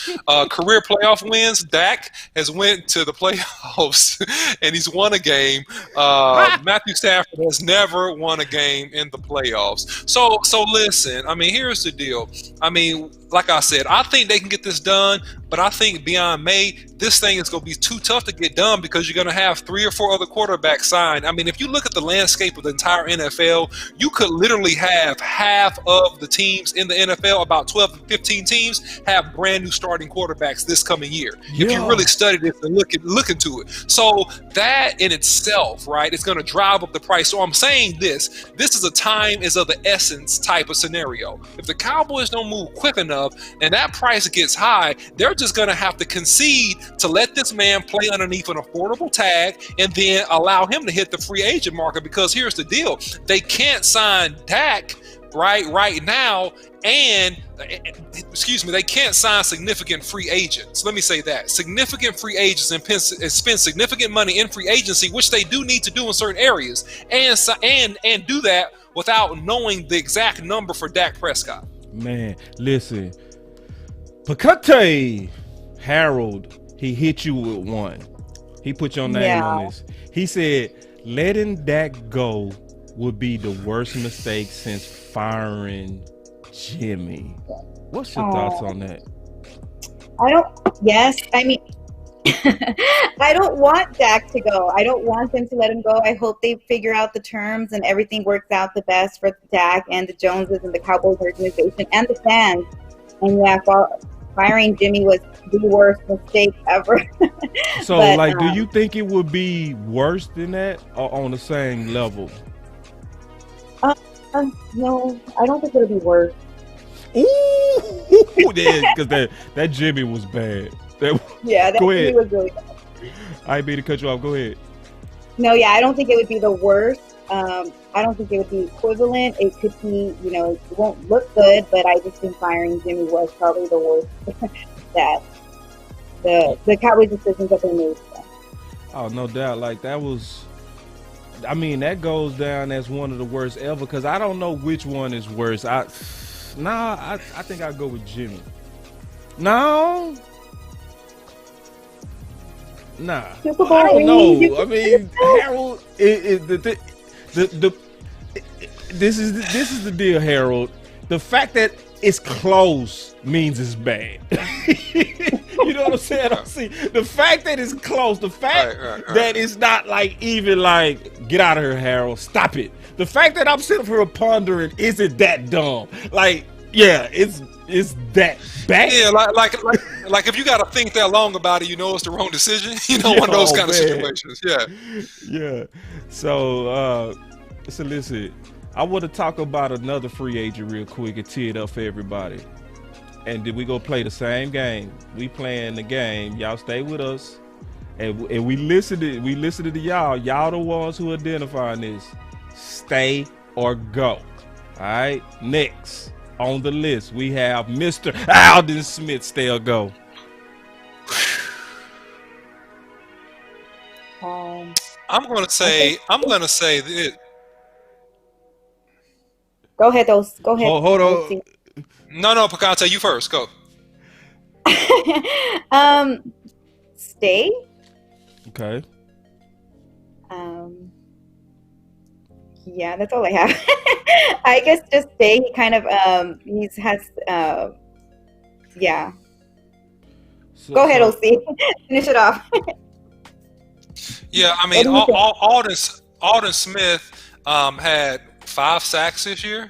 Career playoff wins. Dak has went to the playoffs and he's won a game. Matthew Stafford has never won a game in the playoffs. So listen, I mean, here's the deal. I mean, like I said, I think they can get this done, but I think beyond May, this thing is going to be too tough to get done because you're going to have 3 or 4 other quarterbacks signed. I mean, if you look at the landscape of the entire NFL, you could literally have half of the teams in the NFL, about 12 to 15 teams, have brand new starting quarterbacks this coming year. If you really study this and look into it. So that in itself, right, is going to drive up the price. So I'm saying this is a time is of the essence type of scenario. If the Cowboys don't move quick enough and that price gets high, they're just going to have to concede to let this man play underneath an affordable tag and then allow him to hit the free agent market. Because here's the deal. They can't sign Dak right now, and they can't sign significant free agents. Let me say that. Significant free agents and spend significant money in free agency, which they do need to do in certain areas, and do that without knowing the exact number for Dak Prescott. Man, listen. Picante Harold, he hit you with one. He put your name on this. He said, letting Dak go would be the worst mistake since firing Jimmy. What's your thoughts on that? I don't want Dak to go. I don't want them to let him go. I hope they figure out the terms and everything works out the best for Dak and the Joneses and the Cowboys organization and the fans. And firing Jimmy was the worst mistake ever. So, do you think it would be worse than that or on the same level? No, I don't think it'll be worse. Ooh, because that Jimmy was bad. That Jimmy was really bad. I didn't mean to cut you off. Go ahead. No, I don't think it would be the worst. I don't think it would be equivalent. It could be, it won't look good, but I just think firing Jimmy was probably the worst that the Cowboys decisions that they made. Oh, no doubt. That goes down as one of the worst ever because I don't know which one is worse. I think I'll go with Jimmy. No. Nah. I don't know. I mean, Harold, this is the deal, Harold. The fact that it's close means it's bad. You know what I'm saying? See, the fact that it's close, the fact that it's not even get out of here, Harold. Stop it. The fact that I'm sitting here pondering, is it that dumb? It's that bad. Yeah, like if you got to think that long about it, it's the wrong decision. One of those kind of situations. Yeah. Yeah. So listen, I want to talk about another free agent real quick and tee it up for everybody. And then we go play the same game. We playing the game. Y'all stay with us, and we listen to y'all. Y'all the ones who identifying this. Stay or go. All right. Next on the list we have Mr. Aldon Smith. Stay or go. I'm gonna say that. Go ahead, Go ahead. Hold on. No, Picante, you first. Go. Stay. Okay. Yeah, that's all I have. I guess just stay. He kind of yeah. Go ahead, OC. Finish it off. Yeah, I mean, Aldon Smith had 5 sacks this year.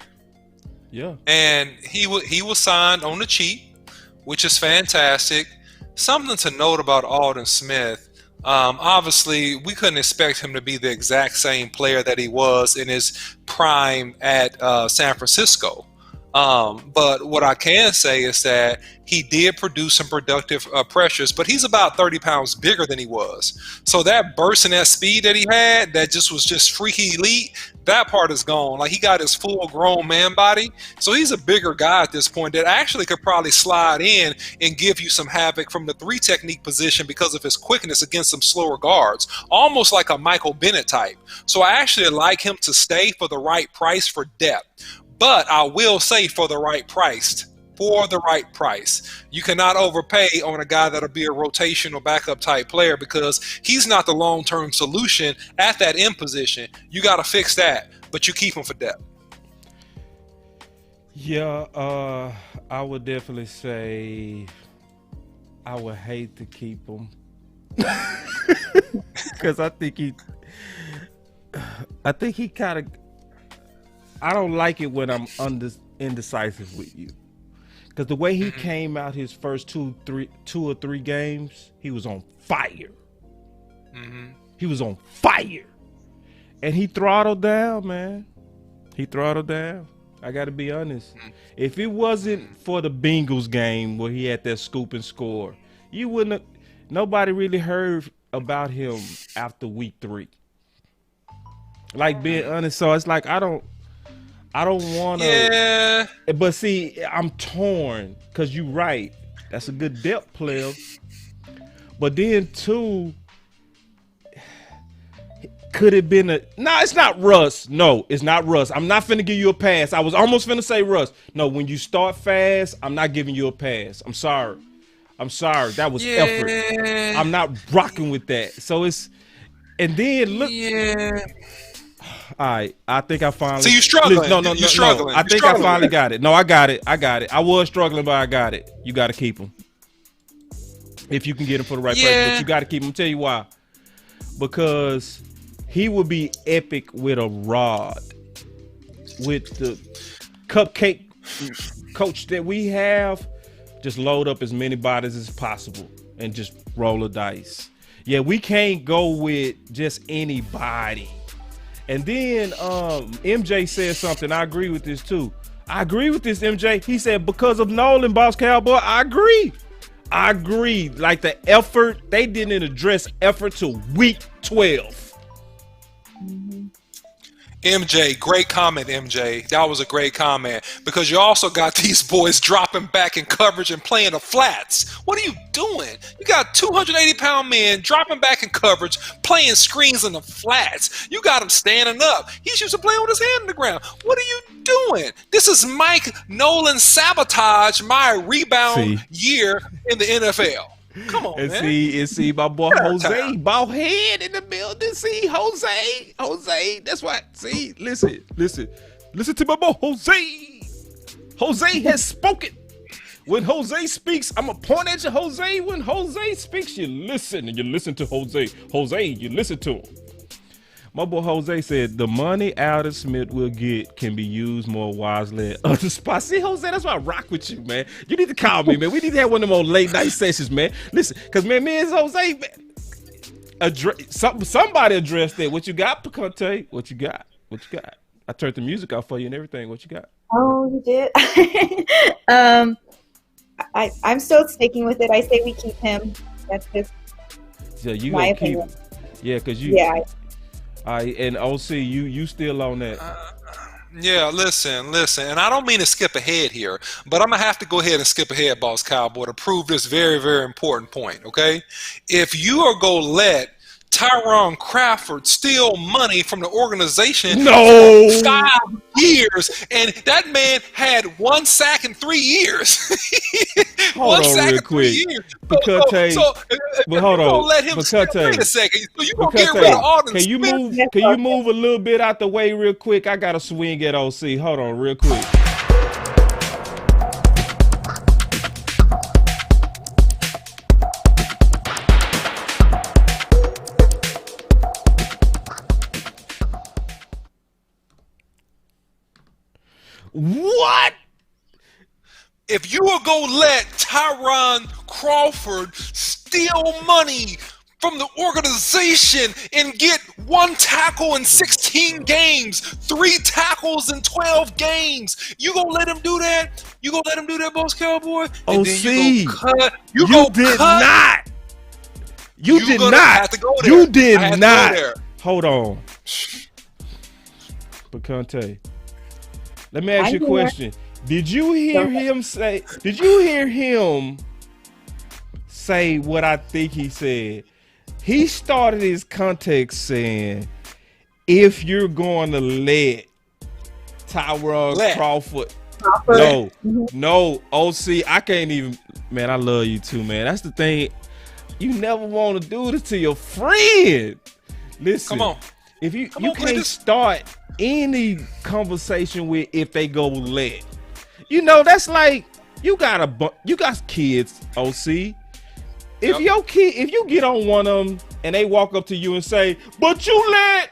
Yeah, and he was signed on the cheap, which is fantastic. Something to note about Aldon Smith. Obviously, we couldn't expect him to be the exact same player that he was in his prime at San Francisco. But what I can say is that he did produce some productive pressures, but he's about 30 pounds bigger than he was. So that burst and that speed that he had, that just was just freaky elite, that part is gone. Like, he got his full grown man body. So he's a bigger guy at this point that actually could probably slide in and give you some havoc from the 3 technique position because of his quickness against some slower guards, almost like a Michael Bennett type. So I actually like him to stay for the right price for depth. But I will say for the right price. For the right price. You cannot overpay on a guy that'll be a rotational backup type player because he's not the long-term solution at that end position. You got to fix that, but you keep him for depth. Yeah, I would definitely say I would hate to keep him because I think he kind of. I don't like it when I'm indecisive with you. Because the way he came out his first two or three games, he was on fire. He was on fire. And he throttled down, man. He throttled down. I got to be honest. If it wasn't for the Bengals game where he had that scoop and score, you wouldn't have, nobody really heard about him after week 3. Like, being honest, so it's like I don't want to. Yeah. But see, I'm torn because you're right. That's a good depth player. But then, too, could it been a... No, it's not Russ. No, it's not Russ. I'm not finna give you a pass. I was almost finna say Russ. No, when you start fast, I'm not giving you a pass. I'm sorry. That was effort. I'm not rocking with that. So it's... And then, look... Yeah. All right, I think I finally. So you struggling? No. You're struggling. I think I finally got it. No, I got it. I was struggling, but I got it. You got to keep him if you can get him for the right price. But you got to keep him. I'll tell you why. Because he would be epic with a rod, with the cupcake coach that we have. Just load up as many bodies as possible and just roll a dice. Yeah, we can't go with just anybody. And then MJ said something. I agree with this too. I agree with this, MJ. He said because of Nolan, Boss Cowboy. I agree. Like the effort, they didn't address effort till week 12. MJ, great comment, MJ. That was a great comment because you also got these boys dropping back in coverage and playing the flats. What are you doing? You got 280-pound men dropping back in coverage, playing screens in the flats. You got him standing up. He's used to playing with his hand on the ground. What are you doing? This is Mike Nolan sabotage my rebound year in the NFL. Come on, and man. See my boy Jose, bald head in the building. See, Jose. That's why. See, listen to my boy Jose. Jose has spoken. When Jose speaks, I'm gonna point at you, Jose. When Jose speaks, you listen, and you listen to Jose. Jose, you listen to him. My boy Jose said the money Alden Smith will get can be used more wisely at other spots. See, Jose, that's why I rock with you, man. You need to call me, man. We need to have one of them old late night sessions, man. Listen, because, man, me and Jose, man, somebody addressed that. What you got, Picante? What you got? I turned the music off for you and everything. What you got? Oh, you did? I'm still sticking with it. I say we keep him. That's just my opinion. Yeah, because you... Yeah. And OC, you still on that? Yeah, listen, and I don't mean to skip ahead here, but I'm gonna have to go ahead and skip ahead, Boss Cowboy, to prove this very, very important point. Okay, if you are gonna let Tyron Crawford steal money from the organization for 5 years, and that man had 1 sack in 3 years. Hold on real quick. But hold on. Let him wait a second. So you gonna get rid of Alden Smith? Can you move a little bit out the way real quick? I got to swing at OC. Hold on real quick. What? If you are going to let Tyron Crawford steal money from the organization and get 1 tackle in 16 14 games, 3 tackles in 12 games. You gonna let him do that? You gonna let him do that, Boss Cowboy? And then you go cut. You did not. You did gonna not. have to go there. You I did had to not. go there. Hold on. Picante. Let me ask you a I'm here. question. Did you hear him say? Did you hear him say what I think he said? He started his context saying, "If you're going to let Tyrone Crawford, no, OC, I can't even. Man, I love you too, man. That's the thing. You never want to do this to your friend. Listen, Come on. If you on, can't start any conversation with if they go let. You know, that's like you got kids, OC. If your kid, if you get on one of them and they walk up to you and say, "But you let,"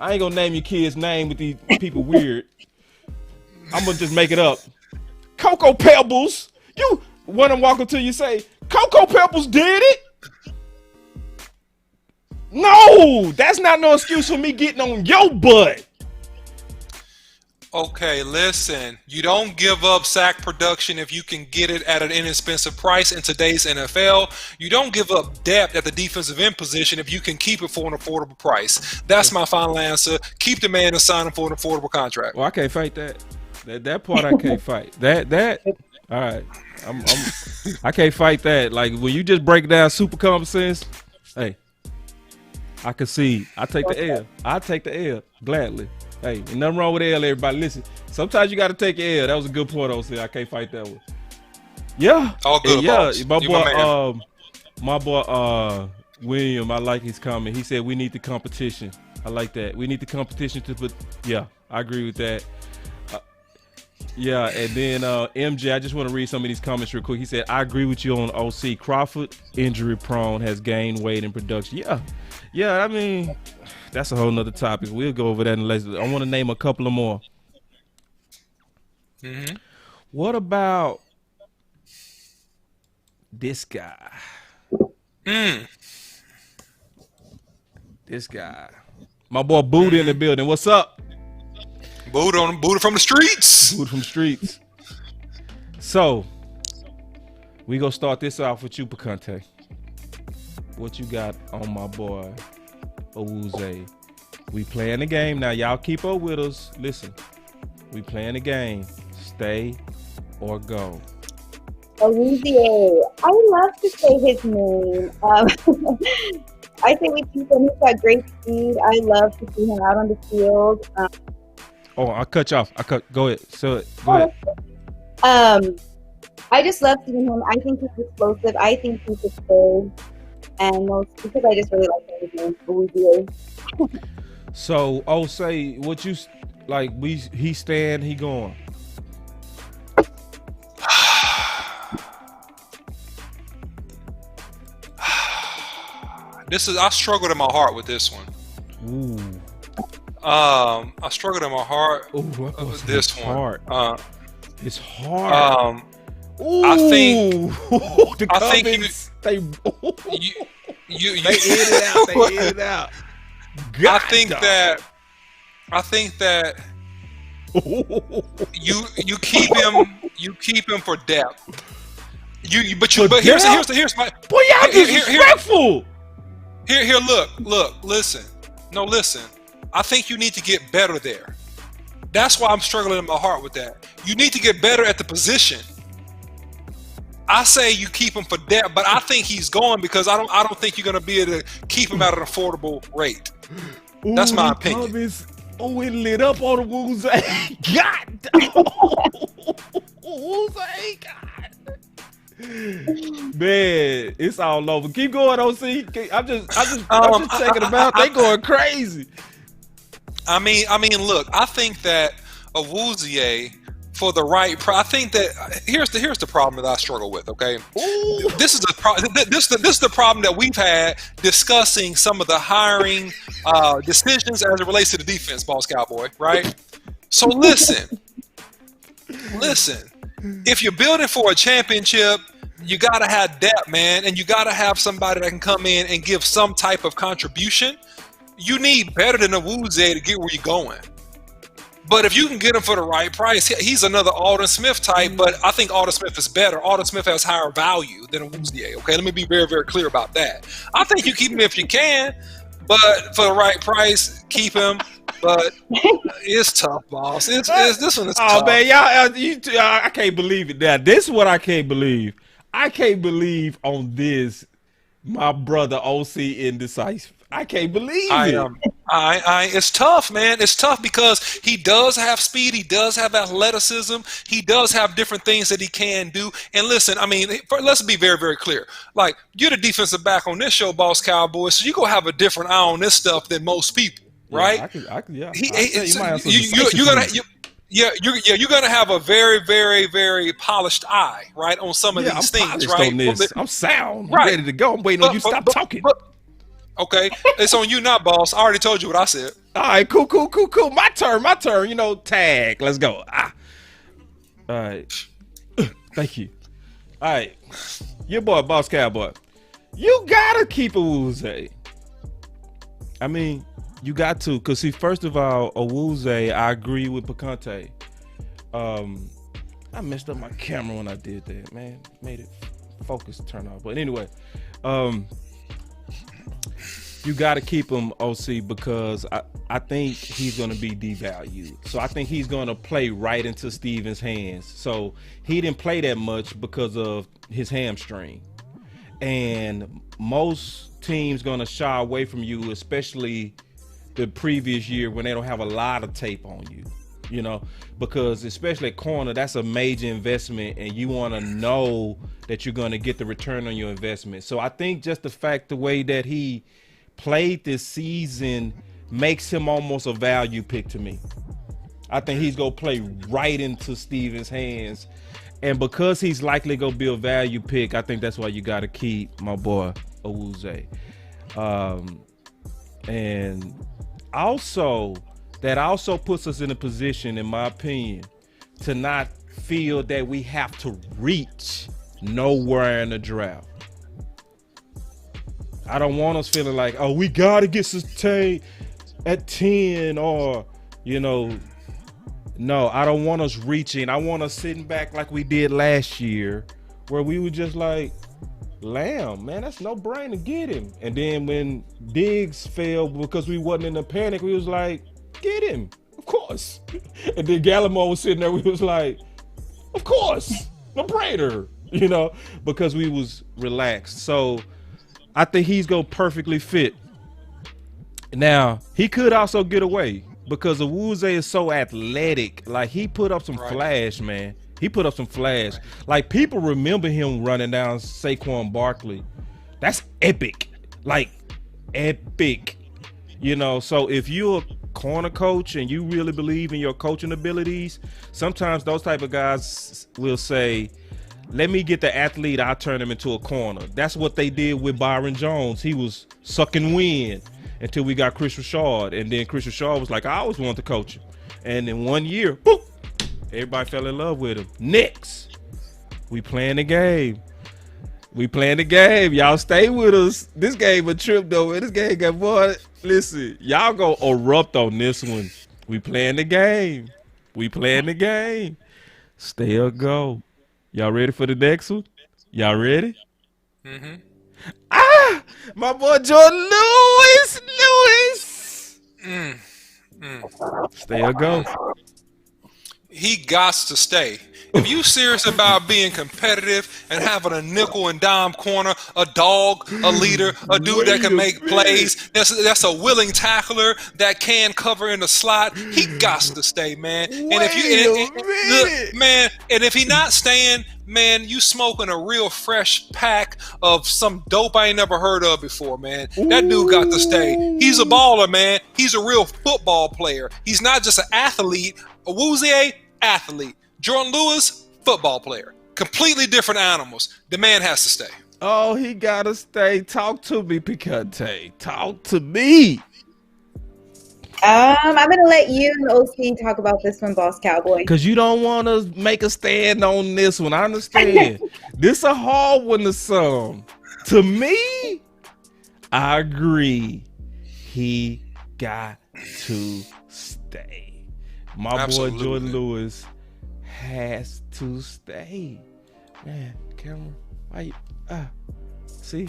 I ain't gonna name your kid's name with these people weird. I'm gonna just make it up. Cocoa Pebbles. You one of them walk up to you and say, "Cocoa Pebbles did it." No, that's not no excuse for me getting on your butt. Okay, listen. You don't give up sack production if you can get it at an inexpensive price in today's NFL. You don't give up depth at the defensive end position if you can keep it for an affordable price. That's my final answer. Keep the man and sign him for an affordable contract. Well, I can't fight that. That part I can't fight. That. All right. I can't fight that. Like when you just break down super common sense. Hey, I concede. I take the L. I take the L gladly. Hey, ain't nothing wrong with L, everybody. Listen, sometimes you got to take your L. That was a good point, OC. I can't fight that one. Yeah. All good, boss. My boy, William, I like his comment. He said we need the competition. I like that. We need the competition to put. Yeah, I agree with that. Yeah, and then MJ, I just want to read some of these comments real quick. He said, I agree with you on OC. Crawford, injury prone, has gained weight in production. Yeah, I mean, that's a whole nother topic. We'll go over that in later. I want to name a couple of more. Mm-hmm. What about this guy? This guy. My boy Buddha in the building. What's up? Buddha from the streets. Buddha from the streets. So, we gonna start this off with you, Picante. What you got on my boy, Owuzie? We playing the game now. Y'all keep up with us. Listen, we playing the game. Stay or go. Owuzie. I love to say his name. I think we keep him. He's got great speed. I love to see him out on the field. I'll cut you off. Go ahead. Go ahead. I just love seeing him. I think he's explosive. I think he's exposed. And most because I just really like his name, Owuzie. So, say what you like. He stand. He going. I struggled in my heart with this one. Ooh. I struggled in my heart with this one. Hard. It's hard. I think they edit it out. They edit it out. I think that you keep him for depth. But here's my boy. Y'all disrespectful. Here, look, listen. No, listen. I think you need to get better there. That's why I'm struggling in my heart with that. You need to get better at the position. I say you keep him for depth, but I think he's going because I don't think you're going to be able to keep him at an affordable rate. That's my opinion. It lit up on the Owuzie. God. Owuzie, God. Man, it's all over. Keep going, OC. I'm just checking them out. They going crazy. I mean, look. I think that Owuzie for the right. I think that here's the problem that I struggle with. Okay, this is the problem that we've had discussing some of the hiring decisions as it relates to the defense, Boss Cowboy. Right. So listen. If you're building for a championship, you gotta have depth, man, and you gotta have somebody that can come in and give some type of contribution. you need better than a Woozy to get where you're going. But if you can get him for the right price, he's another Alden Smith type, but I think Alden Smith is better. Alden Smith has higher value than a Woozy. Okay, let me be very, very clear about that. I think you keep him if you can, but for the right price, keep him. But it's tough, boss. This one is tough. Oh man, y'all, I can't believe it. Now, this is what I can't believe. I can't believe on this, my brother OC indecisive. I can't believe it. It's tough, man. It's tough because he does have speed. He does have athleticism. He does have different things that he can do. And listen, I mean, let's be very, very clear. Like, you're the defensive back on this show, Boss Cowboy, so you're going to have a different eye on this stuff than most people, right? You're gonna have a very, very, very polished eye, right, on some of these things, right? On this. I'm sound. I'm ready to go. I'm waiting on you to stop talking. Okay, it's on you, not boss. I already told you what I said. All right, cool. My turn. You know, tag. Let's go. All right. Thank you. All right, your boy, Boss Cowboy. You gotta keep a Woozy. I mean, you got to, because see, first of all, Owuzie, I agree with Picante. I messed up my camera when I did that, man. Made it focus turn off. But anyway, you got to keep him, OC, because I think he's going to be devalued. So I think he's going to play right into Steven's hands. So he didn't play that much because of his hamstring. And most teams going to shy away from you, especially the previous year when they don't have a lot of tape on you, you know, because especially at corner, that's a major investment and you want to know that you're going to get the return on your investment. So I think just the way that he played this season makes him almost a value pick to me. I think he's going to play right into Steven's hands. And because he's likely going to be a value pick, I think that's why you got to keep my boy Owuzie. And also, that also puts us in a position, in my opinion, to not feel that we have to reach nowhere in the draft. I don't want us feeling like, oh, we got to get sustained at 10 or, you know, no, I don't want us reaching. I want us sitting back like we did last year where we were just like, Lamb, man, that's no brain to get him. And then when Diggs failed because we wasn't in a panic, we was like, get him, of course. And then Gallimore was sitting there, we was like, of course, no brainer, you know, because we was relaxed. So I think he's gonna perfectly fit. Now, he could also get away because Owuzie is so athletic. Like, he put up some flash, man. He put up some flash. Like, people remember him running down Saquon Barkley. That's epic. Like, epic. You know, so if you're a corner coach and you really believe in your coaching abilities, sometimes those type of guys will say, let me get the athlete, I'll turn him into a corner. That's what they did with Byron Jones. He was sucking wind until we got Chris Richard. And then Chris Richard was like, I always wanted to coach him. And in 1 year, boop, everybody fell in love with him. Next, we playing the game. We playing the game. Y'all stay with us. This game a trip though. This game got boy. Listen, y'all go erupt on this one. We playing the game. We playing the game. Stay or go. Y'all ready for the next one? Y'all ready? Mm-hmm. My boy Jordan Lewis. Stay or go. He gots to stay. If you serious about being competitive and having a nickel and dime corner, a dog, a leader, a dude that can make plays, that's a willing tackler that can cover in the slot, he gots to stay, man. And if you man, and if he not staying, man, you smoking a real fresh pack of some dope I ain't never heard of before, man. That dude got to stay. He's a baller, man. He's a real football player. He's not just an athlete. Owuzie, athlete. Jordan Lewis, football player. Completely different animals. The man has to stay. Oh, he gotta stay. Talk to me, Picante. Talk to me. I'm gonna let you and OC talk about this one, Boss Cowboy. Because you don't want to make a stand on this one. I understand. This a hard one to some. To me, I agree. he got to stay. My Absolutely. boy Jordan Lewis has to stay. Man, camera, why you, see,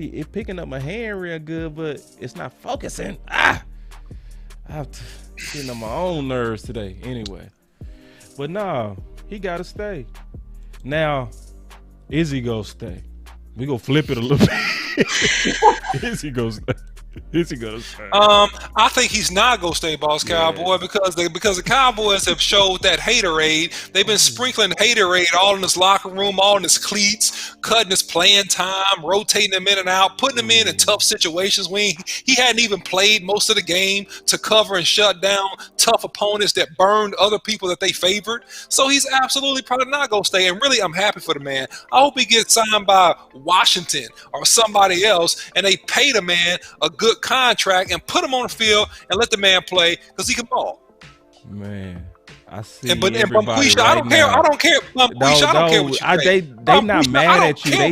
it picking up my hand real good, but it's not focusing. I'm getting on my own nerves today. Anyway, but nah, he gotta stay. Now, is he gonna stay? We gonna flip it a little bit. Is he gonna stay? Is he gonna stay? I think he's not gonna stay, Boss Cowboy, because the Cowboys have showed that haterade. They've been sprinkling haterade all in his locker room, all in his cleats, cutting his playing time, rotating him in and out, putting him in tough situations when he hadn't even played most of the game to cover and shut down tough opponents that burned other people that they favored. So he's absolutely probably not gonna stay. And really, I'm happy for the man. I hope he gets signed by Washington or somebody else, and they pay the man a good contract and put him on the field and let the man play because he can ball. Man, I see. But everybody Bumquisha, right I don't care. now. I don't care. Bumquisha, I don't care what you think. They not Bumquisha, mad I don't at you. care.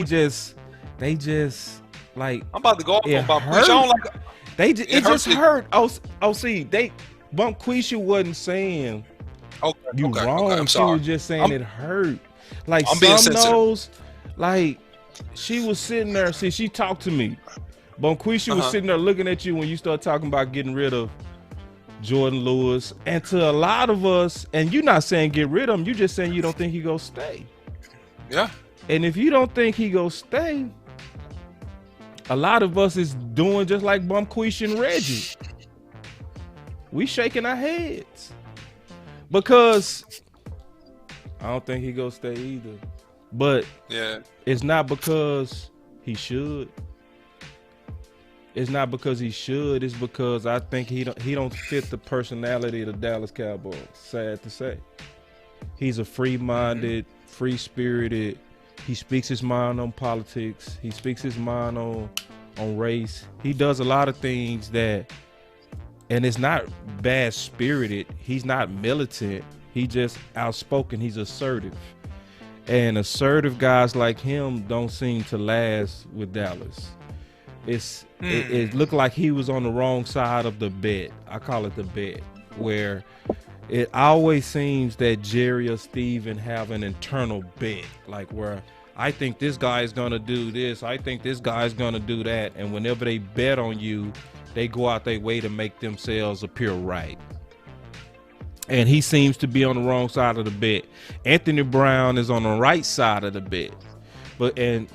They just like. I'm about to go off on it Bumquisha. I don't like. It just hurt. See, Bumquisha wasn't saying you wrong. I'm she sorry. was just saying it hurt. Like I'm being some sensitive. knows, like she was sitting there. See, she talked to me. Bumquisha was sitting there looking at you when you start talking about getting rid of Jordan Lewis. And to a lot of us, and you're not saying get rid of him, you're just saying you don't think he gonna stay. Yeah. And if you don't think he gonna stay, a lot of us is doing just like Bumquisha and Reggie. We shaking our heads because I don't think he gonna stay either. But Yeah. it's not because he should. It's not because he should. It's because I think he don't fit the personality of the Dallas Cowboys. Sad to say, he's a free-minded, free-spirited. He speaks his mind on politics. He speaks his mind on race. He does a lot of things that, and it's not bad-spirited. He's not militant. He just outspoken. He's assertive. And assertive guys like him don't seem to last with Dallas. It looked like he was on the wrong side of the bet. I call it the bet, where it always seems that Jerry or Steven have an internal bet, like where I think this guy is gonna do this, I think this guy is gonna do that, and whenever they bet on you, they go out their way to make themselves appear right. And he seems to be on the wrong side of the bet. Anthony Brown is on the right side of the bet. But and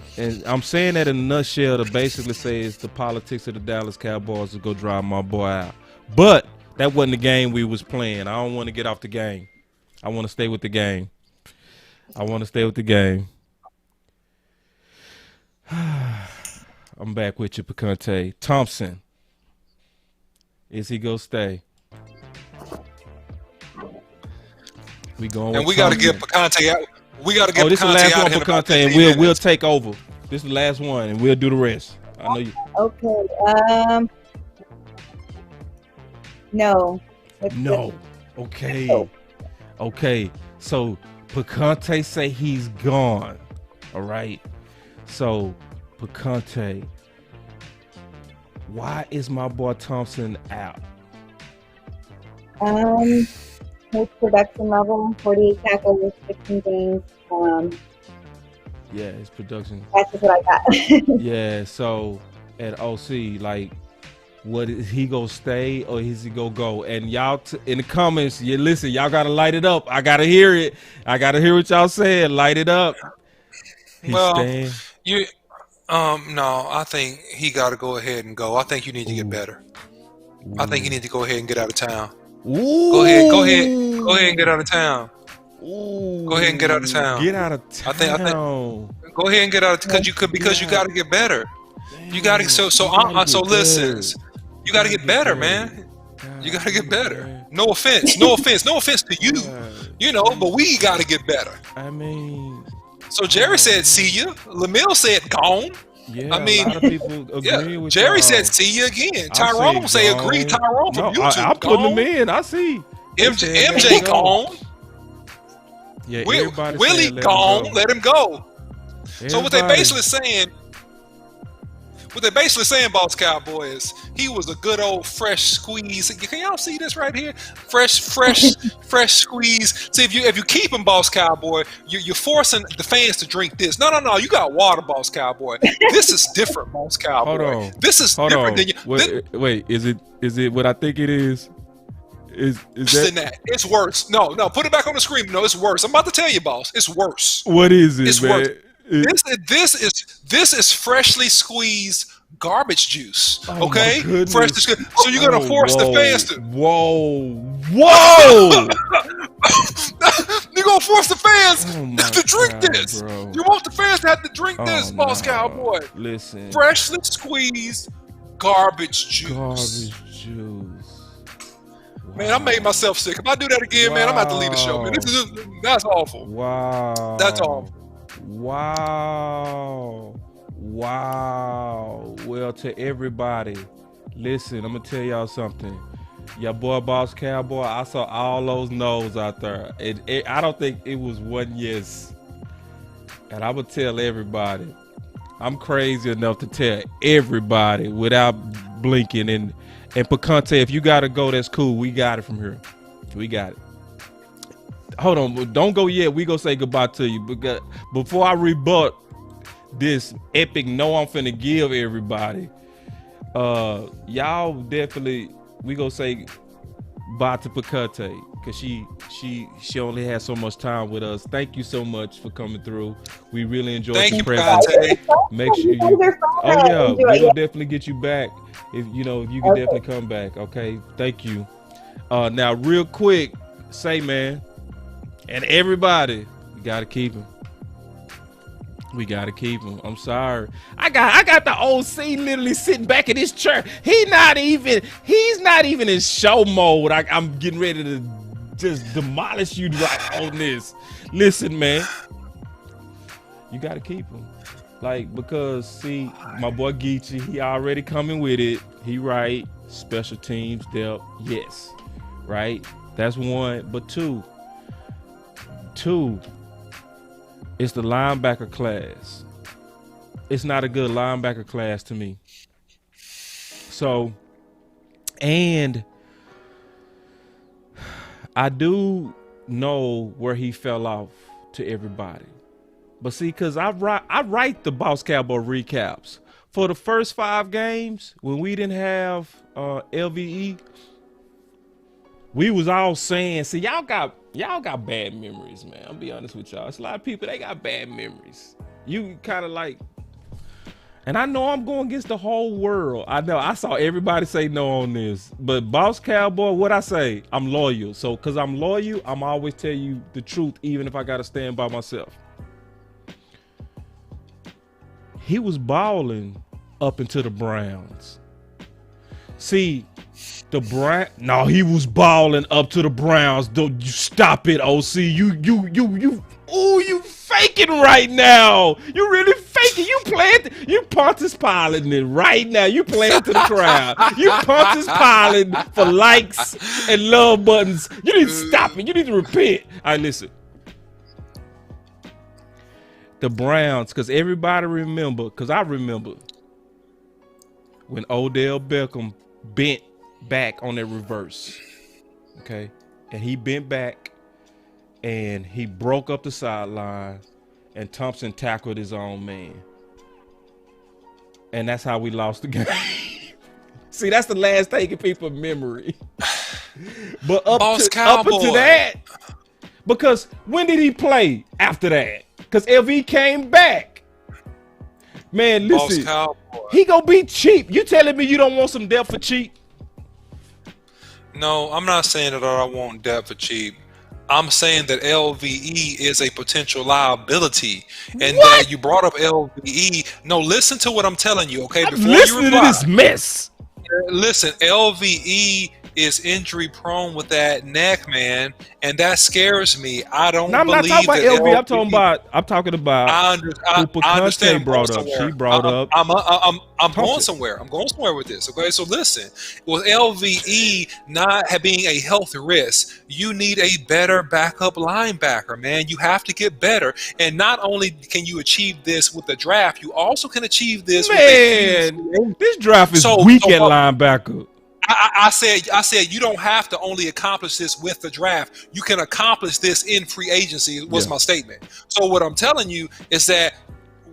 I'm saying that in a nutshell to basically say it's the politics of the Dallas Cowboys to go drive my boy out. But that wasn't the game we was playing. I don't want to get off the game. I want to stay with the game. I'm back with you, Picante. Thompson. Is he gonna stay? We going And with we got to Thompson. get Picante out. We got to get This is the Picante last out one, here in about Picante, and 15 we'll minutes. take over. This is the last one, and we'll do the rest. I know you. Okay. No. No. Okay. No. Okay. So Picante say he's gone. All right. So Picante, why is my boy Thompson out? His production level, 48 tackles, 16 games. Yeah, his production. That's just what I got. Yeah. So at OC, like, what is he gonna stay or is he gonna go? And y'all in the comments, you listen. Y'all gotta light it up. I gotta hear it. I gotta hear what y'all saying. Light it up. He's staying. No, I think he got to go ahead and go. I think you need to get better. I think you need to go ahead and get out of town. Ooh. Go ahead and get out of town. Ooh. Go ahead and get out of town. Get out of town. I think go ahead and get out because you got to get better. You got to so listen. You got to get better, man. You got to get better. No offense to you. You know, but we got to get better. I mean, so Jerry said see you. Lamille said gone. yeah, I mean, a lot of people agree with Jerry y'all. said see you again. I Tyrone say say gone. agree. Tyrone from No, YouTube I'm putting gone. them in. I see. MJ gone. Yeah, everybody Willie said let him gone. go. Let him go. So what they Everybody. basically saying, What they're basically saying, Boss Cowboy, is he was a good old fresh squeeze. Can y'all see this right here? Fresh squeeze. See, if you keep him, Boss Cowboy, you're forcing the fans to drink this. No. You got water, Boss Cowboy. This is different, Boss Cowboy. Hold on. This is Hold different on. than you. Wait, is it what I think it is? Is that? It's worse. No, put it back on the screen. No, it's worse. I'm about to tell you, boss. It's worse. What is it, It's man? worse. This is freshly squeezed garbage juice. Oh, Okay, my goodness. freshly squeezed. So you're gonna force the fans to. Whoa! You're gonna force the fans Oh to drink God, this. bro. You want the fans to have to drink this, Oh, Boss no. Cowboy. Listen, Freshly squeezed garbage juice. garbage juice. Man, I made myself sick. If I do that again, man, I'm about to leave the show, man. That's awful. Wow. That's awful. Wow. Well, to everybody, listen, I'm going to tell y'all something. Your boy, Boss Cowboy, I saw all those no's out there. I don't think it was one yes. And I would tell everybody, I'm crazy enough to tell everybody without blinking. And Picante, if you got to go, that's cool. We got it from here. We got it. Hold on. Don't go yet. We going to say goodbye to you. Because before I rebut this epic no I'm finna give everybody, y'all definitely, we going to say bye to Picante. Because she only has so much time with us. Thank you so much for coming through. We really enjoyed Thank your you, presence. Picante. Make sure guys you. are fun. Oh yeah, Enjoy we'll it. definitely get you back. If you can definitely come back. Okay, thank you. Now real quick, say man, and everybody, we gotta keep him. We gotta keep him. I'm sorry. I got the OC literally sitting back in his chair. He's not even in show mode. I'm getting ready to just demolish you right on this. Listen, man. You gotta keep him. Like, because see, my boy Geechee, he already coming with it. He right. Special teams depth. Yes. Right? That's one. But two, it's the linebacker class. It's not a good linebacker class to me. So, and I do know where he fell off to everybody. But see, because I write the Boss Cowboy recaps. For the first 5 games, when we didn't have LVE, we was all saying, see, y'all got bad memories, man. I'll be honest with y'all. It's a lot of people, they got bad memories. You kind of like, and I know I'm going against the whole world. I know I saw everybody say no on this, but Boss Cowboy, what I say, I'm loyal. So, because I'm loyal, I'm always tell you the truth, even if I got to stand by myself. He was balling up into the Browns. See, no, he was balling up to the Browns. Don't you stop it, OC. You faking right now. You really faking. You Pontius Pilating it right now. You playing to the crowd. You Pontius Pilating for likes and love buttons. You need to stop it. You need to repent. All right, listen. The Browns, because everybody remember, because I remember when Odell Beckham bent back on that reverse, okay? And he bent back and he broke up the sideline and Thompson tackled his own man. And that's how we lost the game. See, that's the last thing in people's memory. But up until that, because when did he play after that? Because LV came back. Man, listen, he gonna be cheap. You telling me you don't want some depth for cheap? No, I'm not saying that I want depth for cheap. I'm saying that LVE is a potential liability, and that you brought up LVE. No, listen to what I'm telling you, okay? I'm listening to this mess. Listen, LVE is injury prone with that neck, man, and that scares me. I don't No, I'm not believe talking about that LV. I'm talking about I Cooper understand. Conte I'm going brought up. somewhere. She brought up. I'm Talk going it. somewhere. I'm going somewhere with this. Okay, so listen, with LVE not being a health risk, you need a better backup linebacker, man. You have to get better, and not only can you achieve this with the draft, you also can achieve this with a few Man, free agents. this draft is So, weak so at what- linebacker. I said you don't have to only accomplish this with the draft. You can accomplish this in free agency, was Yeah. my statement. So what I'm telling you is that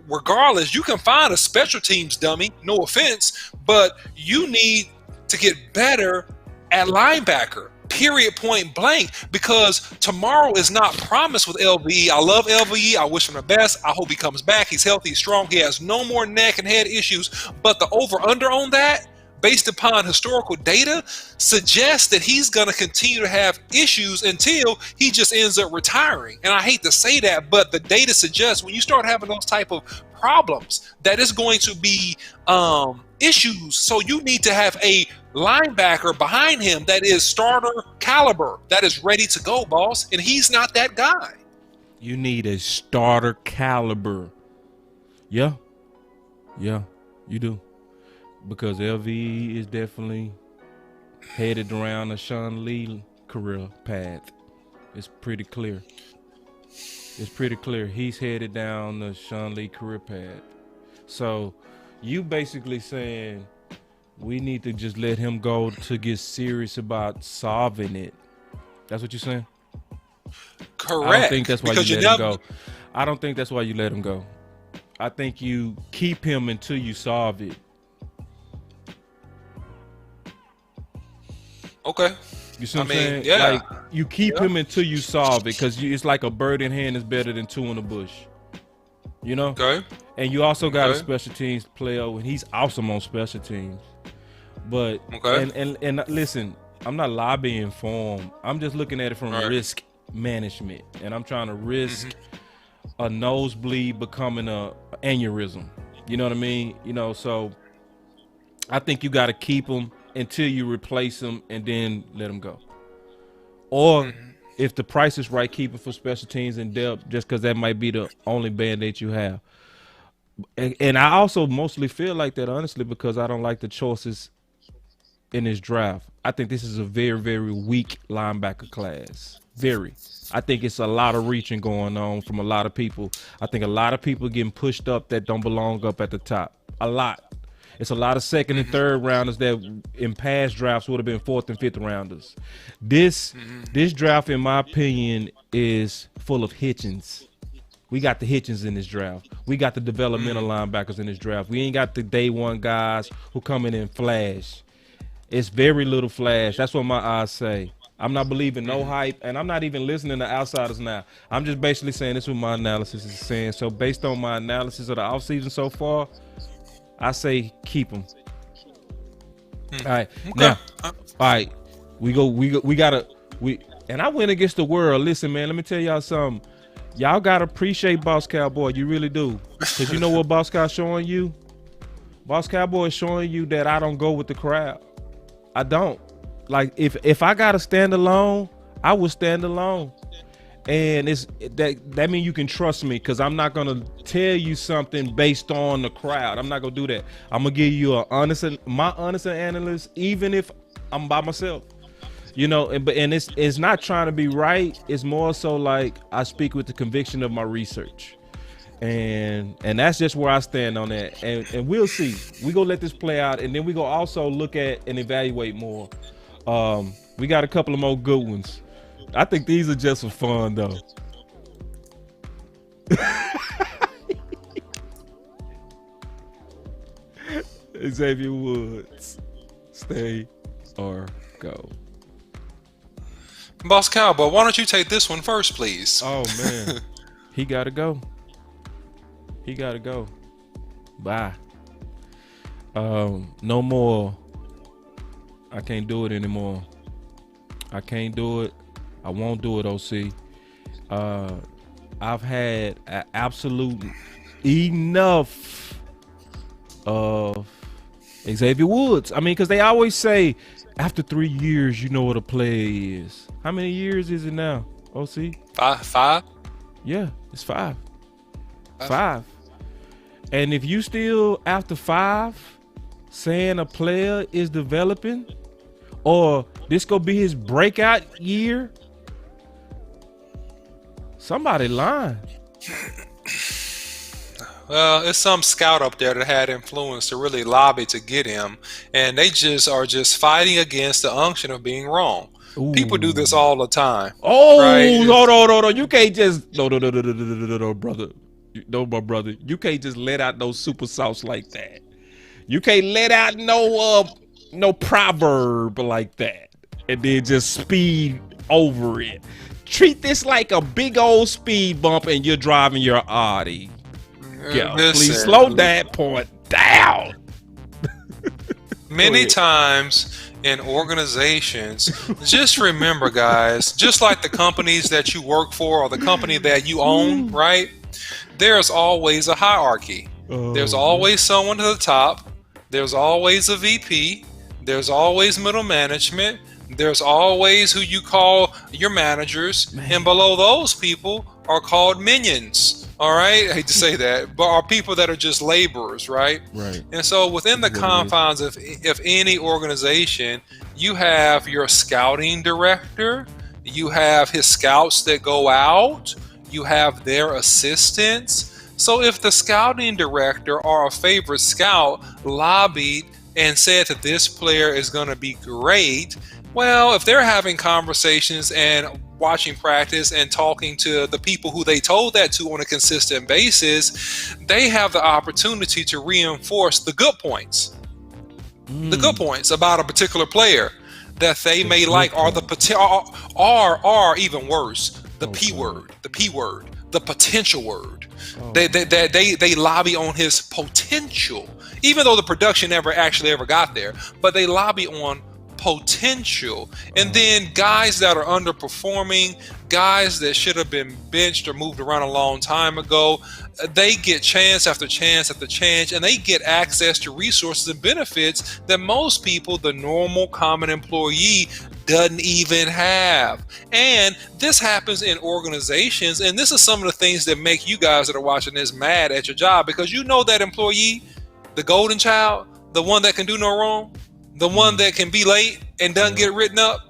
regardless, you can find a special teams dummy, no offense, but you need to get better at linebacker. Period, point blank, because tomorrow is not promised with LVE. I love LVE. I wish him the best. I hope he comes back. He's healthy, he's strong. He has no more neck and head issues. But the over-under on that, based upon historical data, suggests that he's going to continue to have issues until he just ends up retiring. And I hate to say that, but the data suggests when you start having those type of problems, that is going to be issues. So you need to have a linebacker behind him that is starter caliber, that is ready to go, boss. And he's not that guy. You need a starter caliber. Yeah, you do. Because LVE is definitely headed around a Sean Lee career path. It's pretty clear. He's headed down the Sean Lee career path. So you basically saying we need to just let him go to get serious about solving it. That's what you're saying? Correct. I don't think that's why Because you let him go. I don't think that's why you let him go. I think you keep him until you solve it. Okay. You see what I'm I mean, saying? yeah. Like, you keep him until you solve it, because it's like a bird in hand is better than two in the bush. You know? Okay. And you also got a Okay. special teams player, and he's awesome on special teams. But Okay. and listen, I'm not lobbying for him. I'm just looking at it from Right. risk management, and I'm trying to risk a nosebleed becoming a aneurysm. You know what I mean? You know, so I think you got to keep him until you replace him and then let him go. Or if the price is right, keep it for special teams and depth, just because that might be the only band-aid you have. And I also mostly feel like that, honestly, because I don't like the choices in this draft. I think this is a very, very weak linebacker class. Very. I think it's a lot of reaching going on from a lot of people. I think a lot of people getting pushed up that don't belong up at the top. A lot. It's a lot of second and third rounders that in past drafts would have been fourth and fifth rounders. This draft, in my opinion, is full of Hitchens. We got the Hitchens in this draft. We got the developmental linebackers in this draft. We ain't got the day one guys who come in and flash. It's very little flash. That's what my eyes say. I'm not believing no hype, and I'm not even listening to outsiders now. I'm just basically saying this is what my analysis is saying. So based on my analysis of the offseason so far, I say keep them. All right. Okay. Now, all right. We gotta and I went against the world. Listen, man, let me tell y'all something. Y'all gotta appreciate Boss Cowboy. You really do. Because you know what Boss Cow showing you? Boss Cowboy is showing you that I don't go with the crowd. I don't. Like, if I gotta stand alone, I will stand alone. And it's that means you can trust me, because I'm not gonna tell you something based on the crowd. I'm not gonna do that. I'm gonna give you my honest analysis, even if I'm by myself. You know, and it's not trying to be right. It's more so like I speak with the conviction of my research. And that's just where I stand on that. And we'll see. We gonna let this play out, and then we gonna also look at and evaluate more. We got a couple of more good ones. I think these are just for fun, though. Xavier Woods, stay or go. Boss Cowboy, why don't you take this one first, please? Oh man, he gotta go. Bye. No more. I can't do it anymore. I can't do it. I won't do it, OC. I've had an absolute enough of Xavier Woods. I mean, because they always say After 3 years, you know what a player is. How many years is it now, OC? Five. Yeah, it's 5. 5. And if you still, after 5, saying a player is developing, or this gonna be his breakout year, somebody lying. Well, it's some scout up there that had influence to really lobby to get him, and they are just fighting against the unction of being wrong. Ooh. People do this all the time. Oh, right? hold on. You can't just no, brother. No, my brother. You can't just let out no super sauce like that. You can't let out no proverb like that and then just speed over it. Treat this like a big old speed bump and you're driving your Audi. Yo, please slow that point down. Many times in organizations, just remember, guys, just like the companies that you work for or the company that you own, right? There's always a hierarchy. There's always someone at the top. There's always a VP. There's always middle management. There's always who you call your managers. And below those people are called minions. All right? I hate to say that, but are people that are just laborers, right? Right. And so within the confines of any organization, you have your scouting director. You have his scouts that go out. You have their assistants. So if the scouting director or a favorite scout lobbied and said that this player is going to be great, well, if they're having conversations and watching practice and talking to the people who they told that to on a consistent basis, they have the opportunity to reinforce the good points. The good points about a particular player that they may like, or or even worse, the P word, the potential word. They lobby on his potential, even though the production never actually ever got there, but they lobby on potential. And then guys that are underperforming, guys that should have been benched or moved around a long time ago, they get chance after chance after chance, and they get access to resources and benefits that most people, the normal common employee, doesn't even have. And this happens in organizations, and this is some of the things that make you guys that are watching this mad at your job, because you know that employee, the golden child, the one that can do no wrong, the one that can be late and doesn't get written up,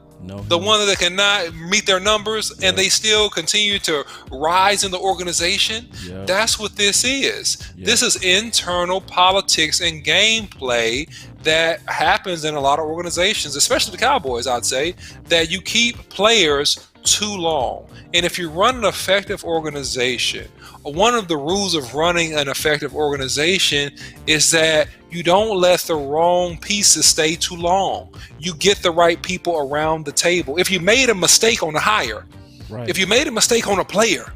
the one that cannot meet their numbers and they still continue to rise in the organization. That's what this is. This is internal politics and gameplay that happens in a lot of organizations, especially the Cowboys, I'd say, that you keep players too long. And if you run an effective organization, one of the rules of running an effective organization is that you don't let the wrong pieces stay too long. You get the right people around the table. If you made a mistake on a hire, if you made a mistake on a player,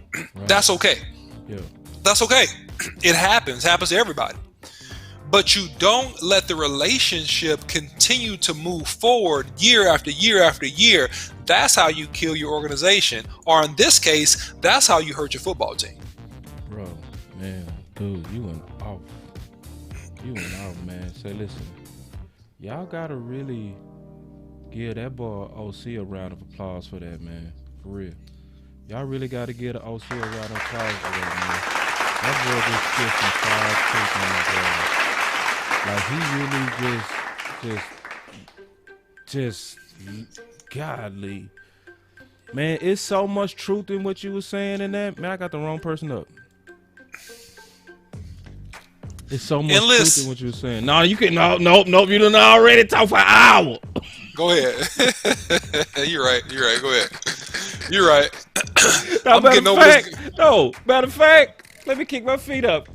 that's okay. That's okay. It happens to everybody. But you don't let the relationship continue to move forward year after year after year. That's how you kill your organization. Or in this case, that's how you hurt your football team. Bro, man, dude, you went off. Man. Say, listen, y'all gotta really give that boy OC a round of applause for that, man. For real. Y'all really gotta give the OC a round of applause for that, man. That boy just godly. Man, it's so much truth in what you were saying in that. Man, I got the wrong person up. It's so much truth in what you were saying. No, you can nope. You done already talk for an hour. Go ahead. You're right. Go ahead. You're right. Matter of fact, let me kick my feet up.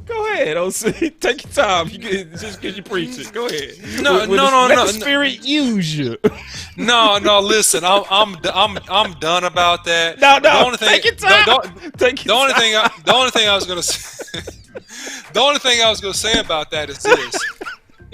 Go ahead, OC. Take your time. Just because you preach it. Go ahead. Let the spirit use you. No. Listen, I'm done about that. No. Take your time. The only thing I was gonna say about that is this: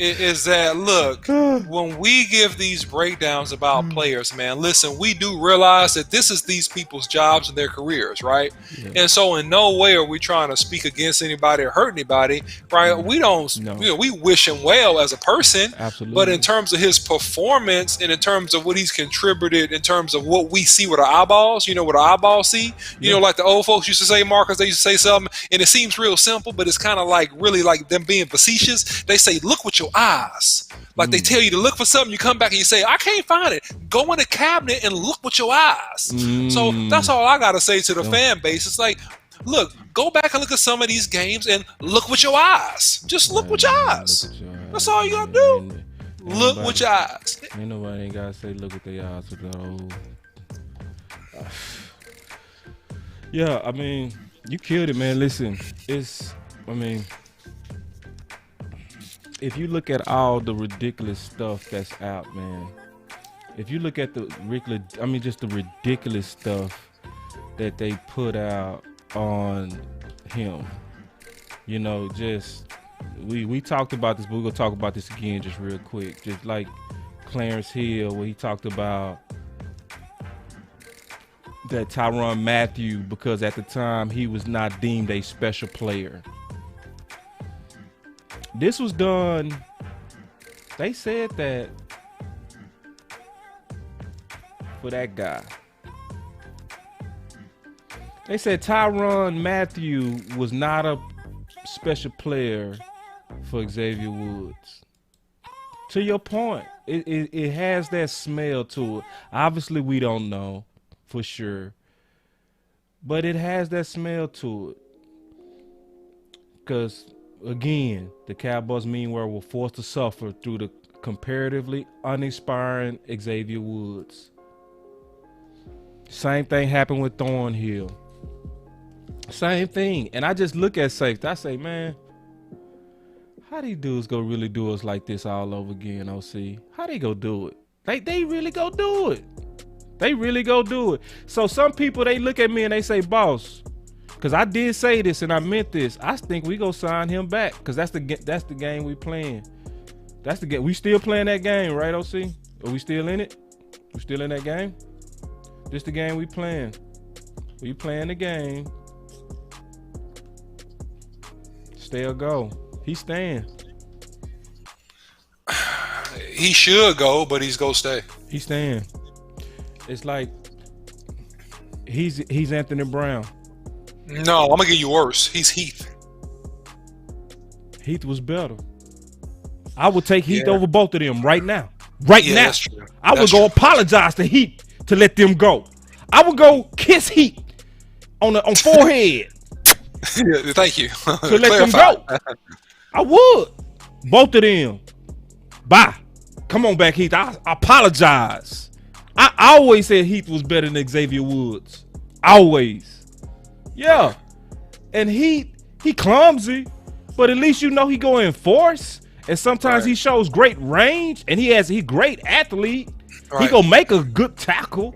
is that, look, when we give these breakdowns about players, man, listen, we do realize that this is these people's jobs and their careers, right? Yeah. And so in no way are we trying to speak against anybody or hurt anybody, right? We don't, No. you know, we wish him well as a person. Absolutely. But in terms of his performance and in terms of what he's contributed, in terms of what we see with our eyeballs, you know, what our eyeballs see, you know, like the old folks used to say, Marcus, they used to say something, and it seems real simple, but it's kind of like really like them being facetious. They say, look with your eyes. Like they tell you to look for something, you come back and you say, I can't find it. Go in the cabinet and look with your eyes. So that's all I got to say to the fan base. It's like, look, go back and look at some of these games and look with your eyes. Just look with your eyes. That's all you got to do. Look with your eyes. Ain't nobody ain't gotta say look at their eyes to go. Yeah, I mean, you killed it, man. Listen, I mean, if you look at all the ridiculous stuff that's out, man, if you look at the ridiculous stuff that they put out on him, you know, just we talked about this, but we're gonna talk about this again just real quick. Just like Clarence Hill, where he talked about that Tyrann Mathieu, because at the time he was not deemed a special player. This was done, they said that for that guy. They said Tyrann Mathieu was not a special player for Xavier Woods. To your point, it has that smell to it. Obviously, we don't know for sure, but it has that smell to it. Because, again, the Cowboys meanwhile were forced to suffer through the comparatively uninspiring Xavier Woods. Same thing happened with Thornhill. Same thing. And I just look at safety. I say, man, how these dudes go really do us like this all over again, OC? How they go do it? They really go do it. They really go do it. So some people, they look at me and they say, boss, because I did say this and I meant this, I think we go sign him back, because that's the game we playing. That's the game. We still playing that game, right, OC? Are we still in it? We still in that game? This the game we playing. We playing the game. Stay or go. He's staying. He should go, but he's gonna stay. He's staying. It's like he's Anthony Brown. No, I'm gonna give you worse. He's Heath. Heath was better. I would take Heath over both of them right now. Right now. That's true. I would go apologize to Heath to let them go. I would go kiss Heath on forehead. Thank you. To let them go. I would. Both of them. Bye. Come on back, Heath. I apologize. I always said Heath was better than Xavier Woods. Always. Yeah. And he clumsy, but at least you know he go in force. And sometimes he shows great range, and he great athlete. He gonna make a good tackle.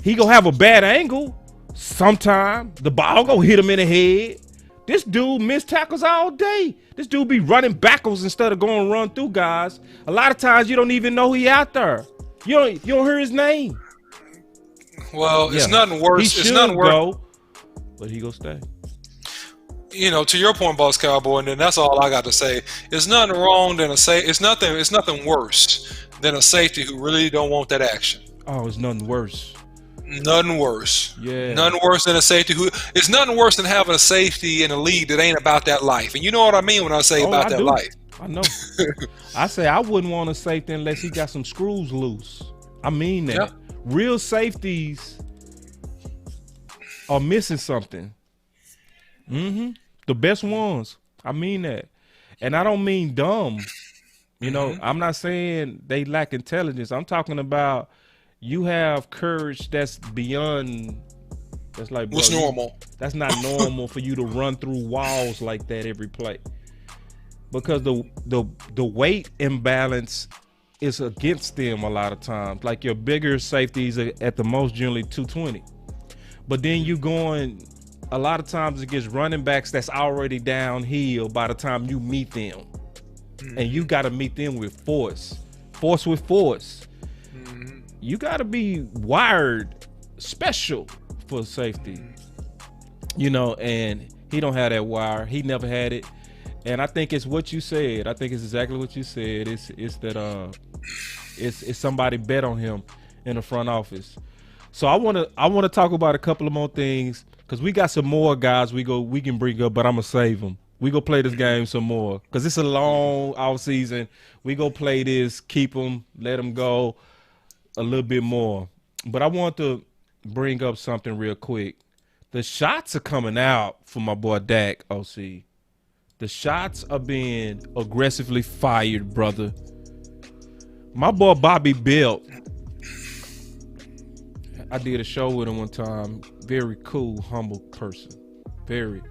He gonna have a bad angle. Sometime the ball gonna hit him in the head. This dude missed tackles all day. This dude be running backwards instead of going run through guys. A lot of times you don't even know he out there. You don't hear his name. Well, it's nothing worse. It's nothing worse. Go, but he gonna stay. You know, to your point, Boss Cowboy, and then that's all I got to say. It's nothing wrong than it's nothing worse than a safety who really don't want that action. Oh, it's nothing worse. Nothing worse. Yeah. Nothing worse than a safety who. It's nothing worse than having a safety in a league that ain't about that life. And you know what I mean when I say about that life. I know. I say I wouldn't want a safety unless he got some screws loose. I mean that. Yep. Real safeties are missing something. The best ones. I mean that. And I don't mean dumb. You know, I'm not saying they lack intelligence. I'm talking about you have courage that's beyond. That's like, bro, what's normal? That's not normal for you to run through walls like that every play. Because the weight imbalance is against them a lot of times. Like your bigger safeties are at the most generally 220. But then you going a lot of times against running backs that's already downhill by the time you meet them. and you got to meet them with force with force. You got to be wired special for safety, you know, and he don't have that wire. He never had it. And I think it's what you said. I think it's exactly what you said. It's that it's somebody bet on him in the front office. So I want to talk about a couple of more things, because we got some more guys we can bring up, but I'm gonna save them. We go play this game some more because it's a long off season. We go play this, keep them, let them go a little bit more. But I want to bring up something real quick. The shots are coming out for my boy Dak, OC. The shots are being aggressively fired, brother. My boy Bobby Belt, I did a show with him one time. Very cool, humble person. Very.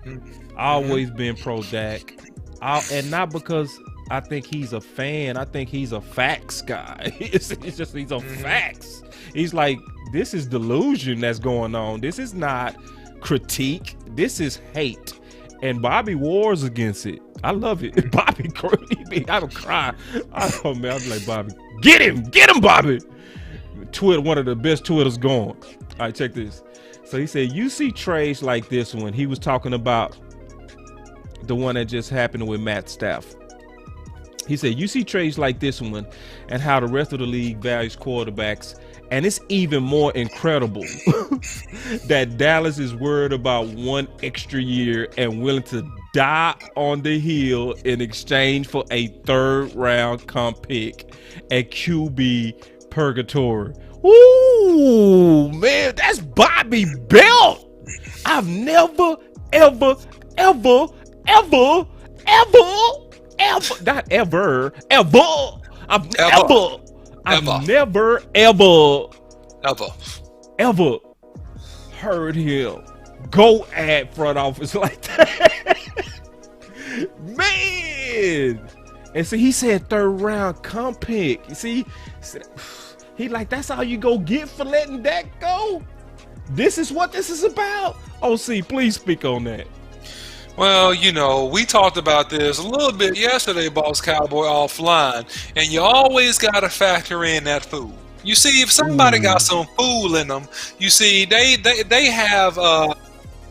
Always been pro Dak. And not because I think he's a fan. I think he's a facts guy. It's just he's on facts. He's like, this is delusion that's going on. This is not critique. This is hate. And Bobby wars against it. I love it. Bobby, I don't cry. Oh man, I'm like, Bobby, get him, Bobby. Twitter, one of the best Twitters going. All right, check this. So he said, you see trades like this one. He was talking about the one that just happened with Matt Stafford. He said, you see trades like this one and how the rest of the league values quarterbacks. And it's even more incredible that Dallas is worried about one extra year and willing to die on the hill in exchange for a third-round comp pick at QB purgatory. Ooh, man, that's Bobby Belt. I've never, ever, not ever, I've never, ever heard him go at front office like that. Man. And see, he said third round comp pick. You see, he like, that's all you go get for letting that go? This is what this is about? OC, please speak on that. Well, you know, we talked about this a little bit yesterday, Boss Cowboy, offline, and you always got to factor in that food. You see, if somebody got some food in them, you see, they have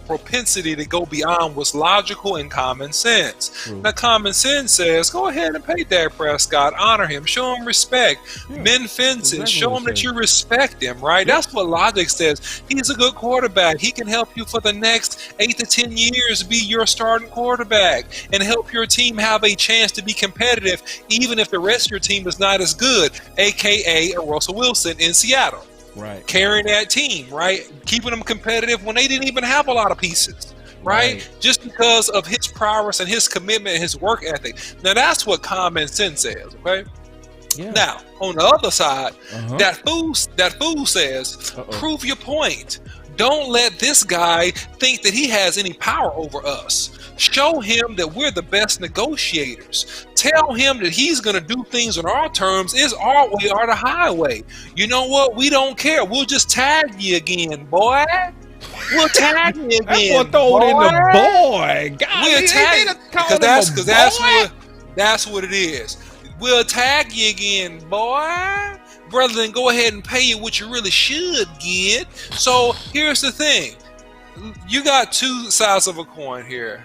propensity to go beyond what's logical and common sense. True. Now, common sense says, go ahead and pay Dak Prescott, honor him, show him respect, mend fences, exactly show him that you respect him, right? That's what logic says. He's a good quarterback. He can help you for the next 8 to 10 years be your starting quarterback and help your team have a chance to be competitive, even if the rest of your team is not as good, aka a Russell Wilson in Seattle. Right. Carrying that team, right? Keeping them competitive when they didn't even have a lot of pieces, right? Just because of his prowess and his commitment and his work ethic. Now, that's what common sense says, okay? Yeah. Now, on the other side, that fool says, prove your point. Don't let this guy think that he has any power over us. Show him that we're the best negotiators. Tell him that he's going to do things on our terms. It's our way or the highway. You know what? We don't care. We'll just tag you again, boy. We'll tag you again. That's what throw it in the boy. God, we'll tag you because that's what it is. We'll tag you again, boy. Rather than go ahead and pay you what you really should get. So here's the thing. You got two sides of a coin here.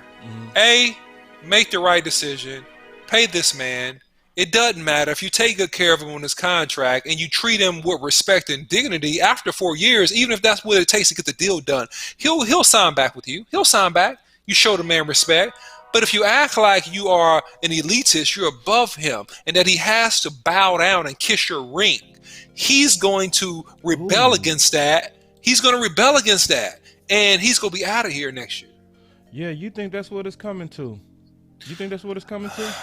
A, make the right decision. Pay this man. It doesn't matter if you take good care of him on his contract and you treat him with respect and dignity. After 4 years, even if that's what it takes to get the deal done, he'll sign back with you. He'll sign back. You show the man respect. But if you act like you are an elitist, you're above him, and that he has to bow down and kiss your ring, he's going to rebel against that. He's going to rebel against that, and he's going to be out of here next year. Yeah, you think that's what it's coming to? You think that's what it's coming to?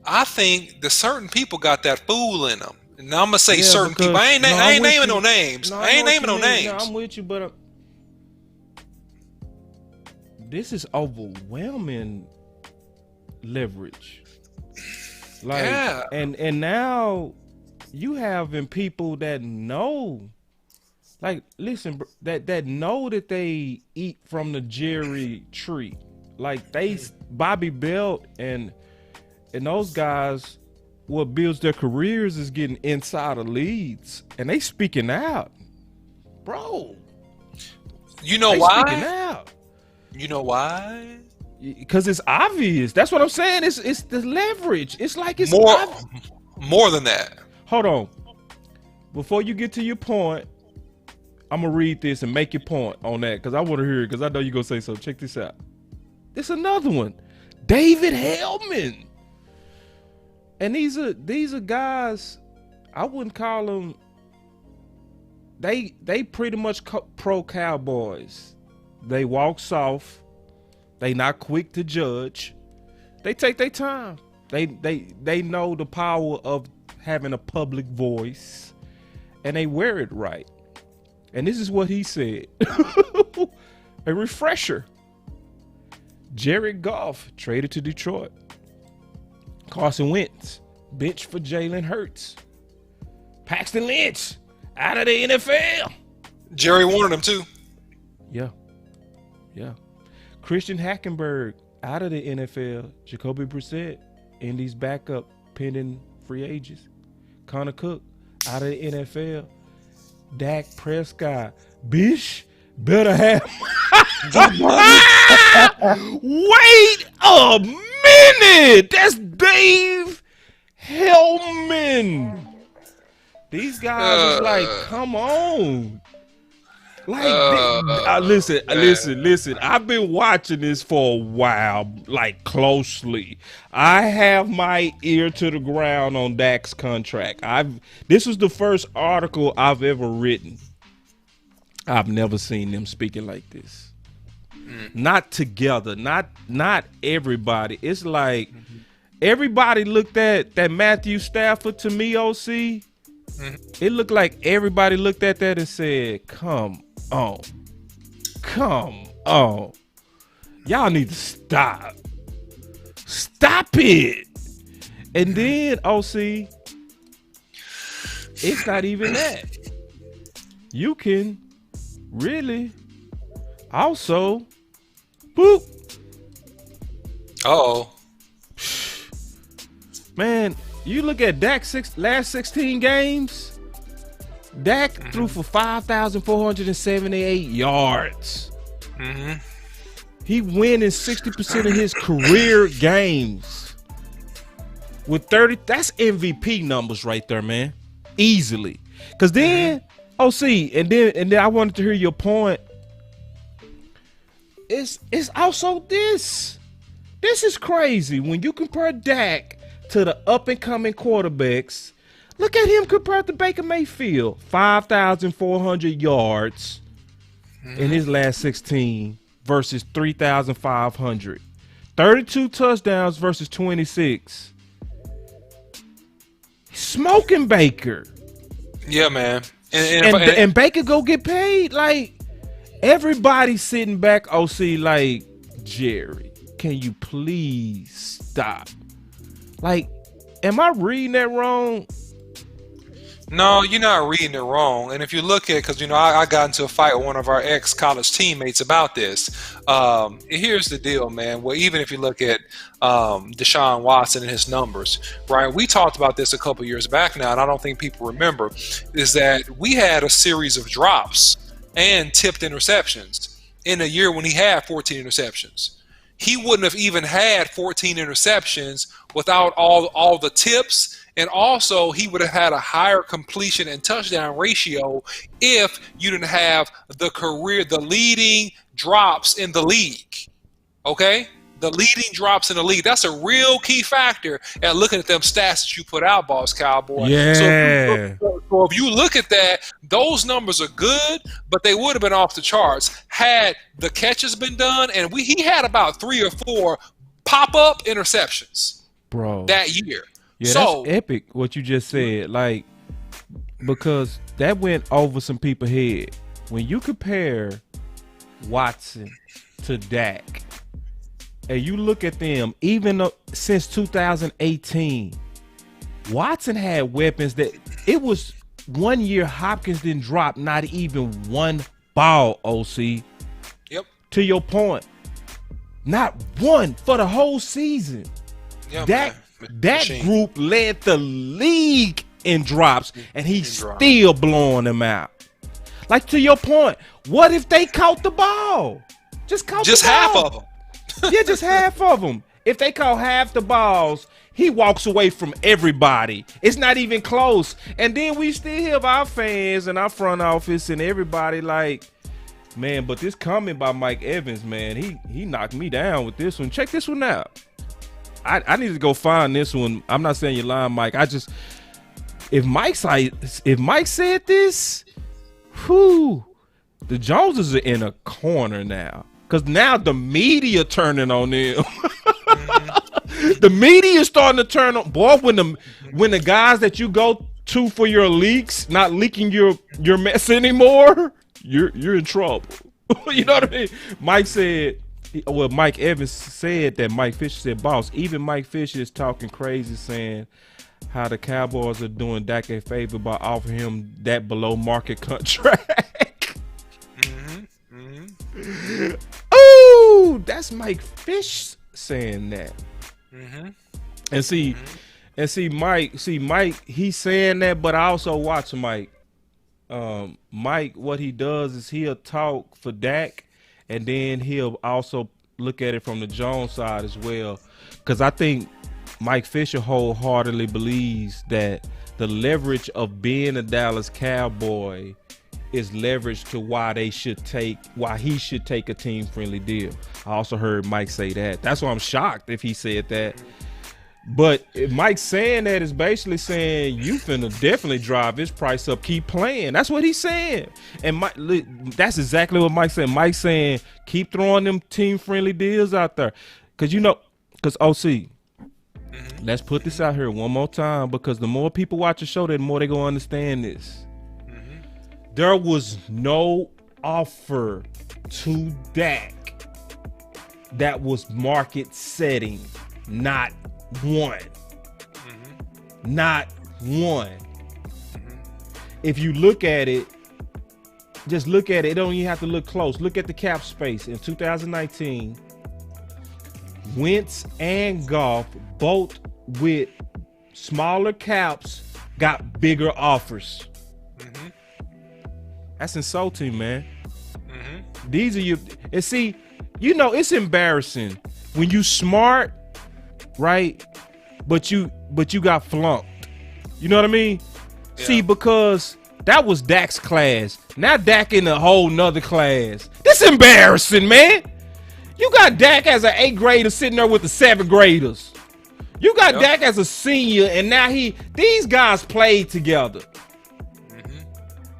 I think that certain people got that fool in them. And I'm going to say certain people. I ain't naming no names. I ain't naming no names. No, I'm with you, but this is overwhelming leverage. Like, and now you having people that know, like, listen, that know that they eat from the Jerry tree. Like Bobby Belt and And those guys, what builds their careers is getting insider leads, and they speaking out, bro. You know They speaking why? out You know why? because it's obvious. That's what I'm saying. It's the leverage. It's like it's More, obvious. more than that. Hold on. Before you get to your point, I'm gonna read this and make your point on that because I want to hear it because I know you're gonna say so. Check this out. It's another one. David Hellman. And these are guys, I wouldn't call them, they pretty much pro Cowboys. They walk soft. They not quick to judge. They take their time. They know the power of having a public voice, and they wear it right. And this is what he said. A refresher. Jared Goff traded to Detroit. Carson Wentz, bench for Jalen Hurts. Paxton Lynch, out of the NFL. Jerry wanted him too. Yeah. Christian Hackenberg, out of the NFL. Jacoby Brissett, Indy's backup, pending free agents. Connor Cook, out of the NFL. Dak Prescott, bish, better have. Wait a minute! That's Dave Hellman. These guys is like, come on. Like, listen. I've been watching this for a while, like closely. I have my ear to the ground on Dak's contract. This was the first article I've ever written. I've never seen them speaking like this. Not together, not everybody. It's like everybody looked at that Matthew Stafford to me, OC. It looked like everybody looked at that and said, come on. Y'all need to stop it. And then OC, it's not even that. You can really also boop. Man, you look at Dak's last 16 games. Dak threw for 5,478 yards. He winning 60% of his career games with 30. That's MVP numbers right there, man. Easily. Because then, and then I wanted to hear your point. It's also this. This is crazy when you compare Dak to the up-and-coming quarterbacks. Look at him compared to Baker Mayfield. 5,400 yards in his last 16 versus 3,500. 32 touchdowns versus 26. Smoking Baker. Yeah, man. And Baker go get paid. Like, everybody sitting back, OC, like, Jerry, can you please stop? Like, am I reading that wrong? No, you're not reading it wrong. And if you look at, because, I got into a fight with one of our ex-college teammates about this. Here's the deal, man. Well, even if you look at Deshaun Watson and his numbers, right? We talked about this a couple years back now, and I don't think people remember, is that we had a series of drops and tipped interceptions in a year when he had 14 interceptions. He wouldn't have even had 14 interceptions without all the tips, and also he would have had a higher completion and touchdown ratio if you didn't have the leading drops in the league. Okay? The leading drops in the league. That's a real key factor at looking at them stats that you put out, Boss Cowboy. Yeah. So if you look at that, those numbers are good, but they would have been off the charts had the catches been done, and he had about 3 or 4 pop-up interceptions, bro, that year. Yeah, that's epic what you just said. Like, because that went over some people's head. When you compare Watson to Dak, and you look at them, even since 2018, Watson had weapons that it was 1 year Hopkins didn't drop not even one ball, OC. Yep. To your point, not one for the whole season. Yeah, Dak That Machine. group led the league in drops, and he's drops. still blowing them out. Like, to your point, what if they caught the ball? Just caught Just the ball. half of them. Yeah, just half of them. If they caught half the balls, he walks away from everybody. It's not even close. And then we still have our fans and our front office and everybody like, man, but this comment by Mike Evans, man, he knocked me down with this one. Check this one out. I need to go find this one. I'm not saying you're lying, Mike. If Mike said this, whew, the Joneses are in a corner now. Because now the media turning on them. The media is starting to turn on. Boy, when the guys that you go to for your leaks not leaking your mess anymore, you're in trouble. You know what I mean? Mike Evans said that Mike Fisher said, boss, even Mike Fisher is talking crazy, saying how the Cowboys are doing Dak a favor by offering him that below market contract. Ooh, that's Mike Fish saying that. And see, Mike, he's saying that, but I also watch Mike. Mike, what he does is he'll talk for Dak, and then he'll also look at it from the Jones side as well. Because I think Mike Fisher wholeheartedly believes that the leverage of being a Dallas Cowboy is leverage to why he should take a team-friendly deal. I also heard Mike say that. That's why I'm shocked if he said that. But if Mike's saying that, is basically saying you finna definitely drive his price up. Keep playing. That's what he's saying. And that's exactly what Mike's saying. Mike's saying keep throwing them team-friendly deals out there. Because OC, let's put this out here one more time, because the more people watch the show, the more they gonna understand this. There was no offer to Dak that was market setting. Not one. Not one. If you look at it, just look at it. It don't even have to look close. Look at the cap space in 2019. Wentz and Goff, both with smaller caps, got bigger offers. That's insulting, man. These are your, and see, it's embarrassing when you smart, right? But you got flunked. You know what I mean? Yeah. See, because that was Dak's class. Now Dak in a whole nother class. This embarrassing, man. You got Dak as an 8th grader sitting there with the 7th graders. You got Dak as a senior, and now these guys played together.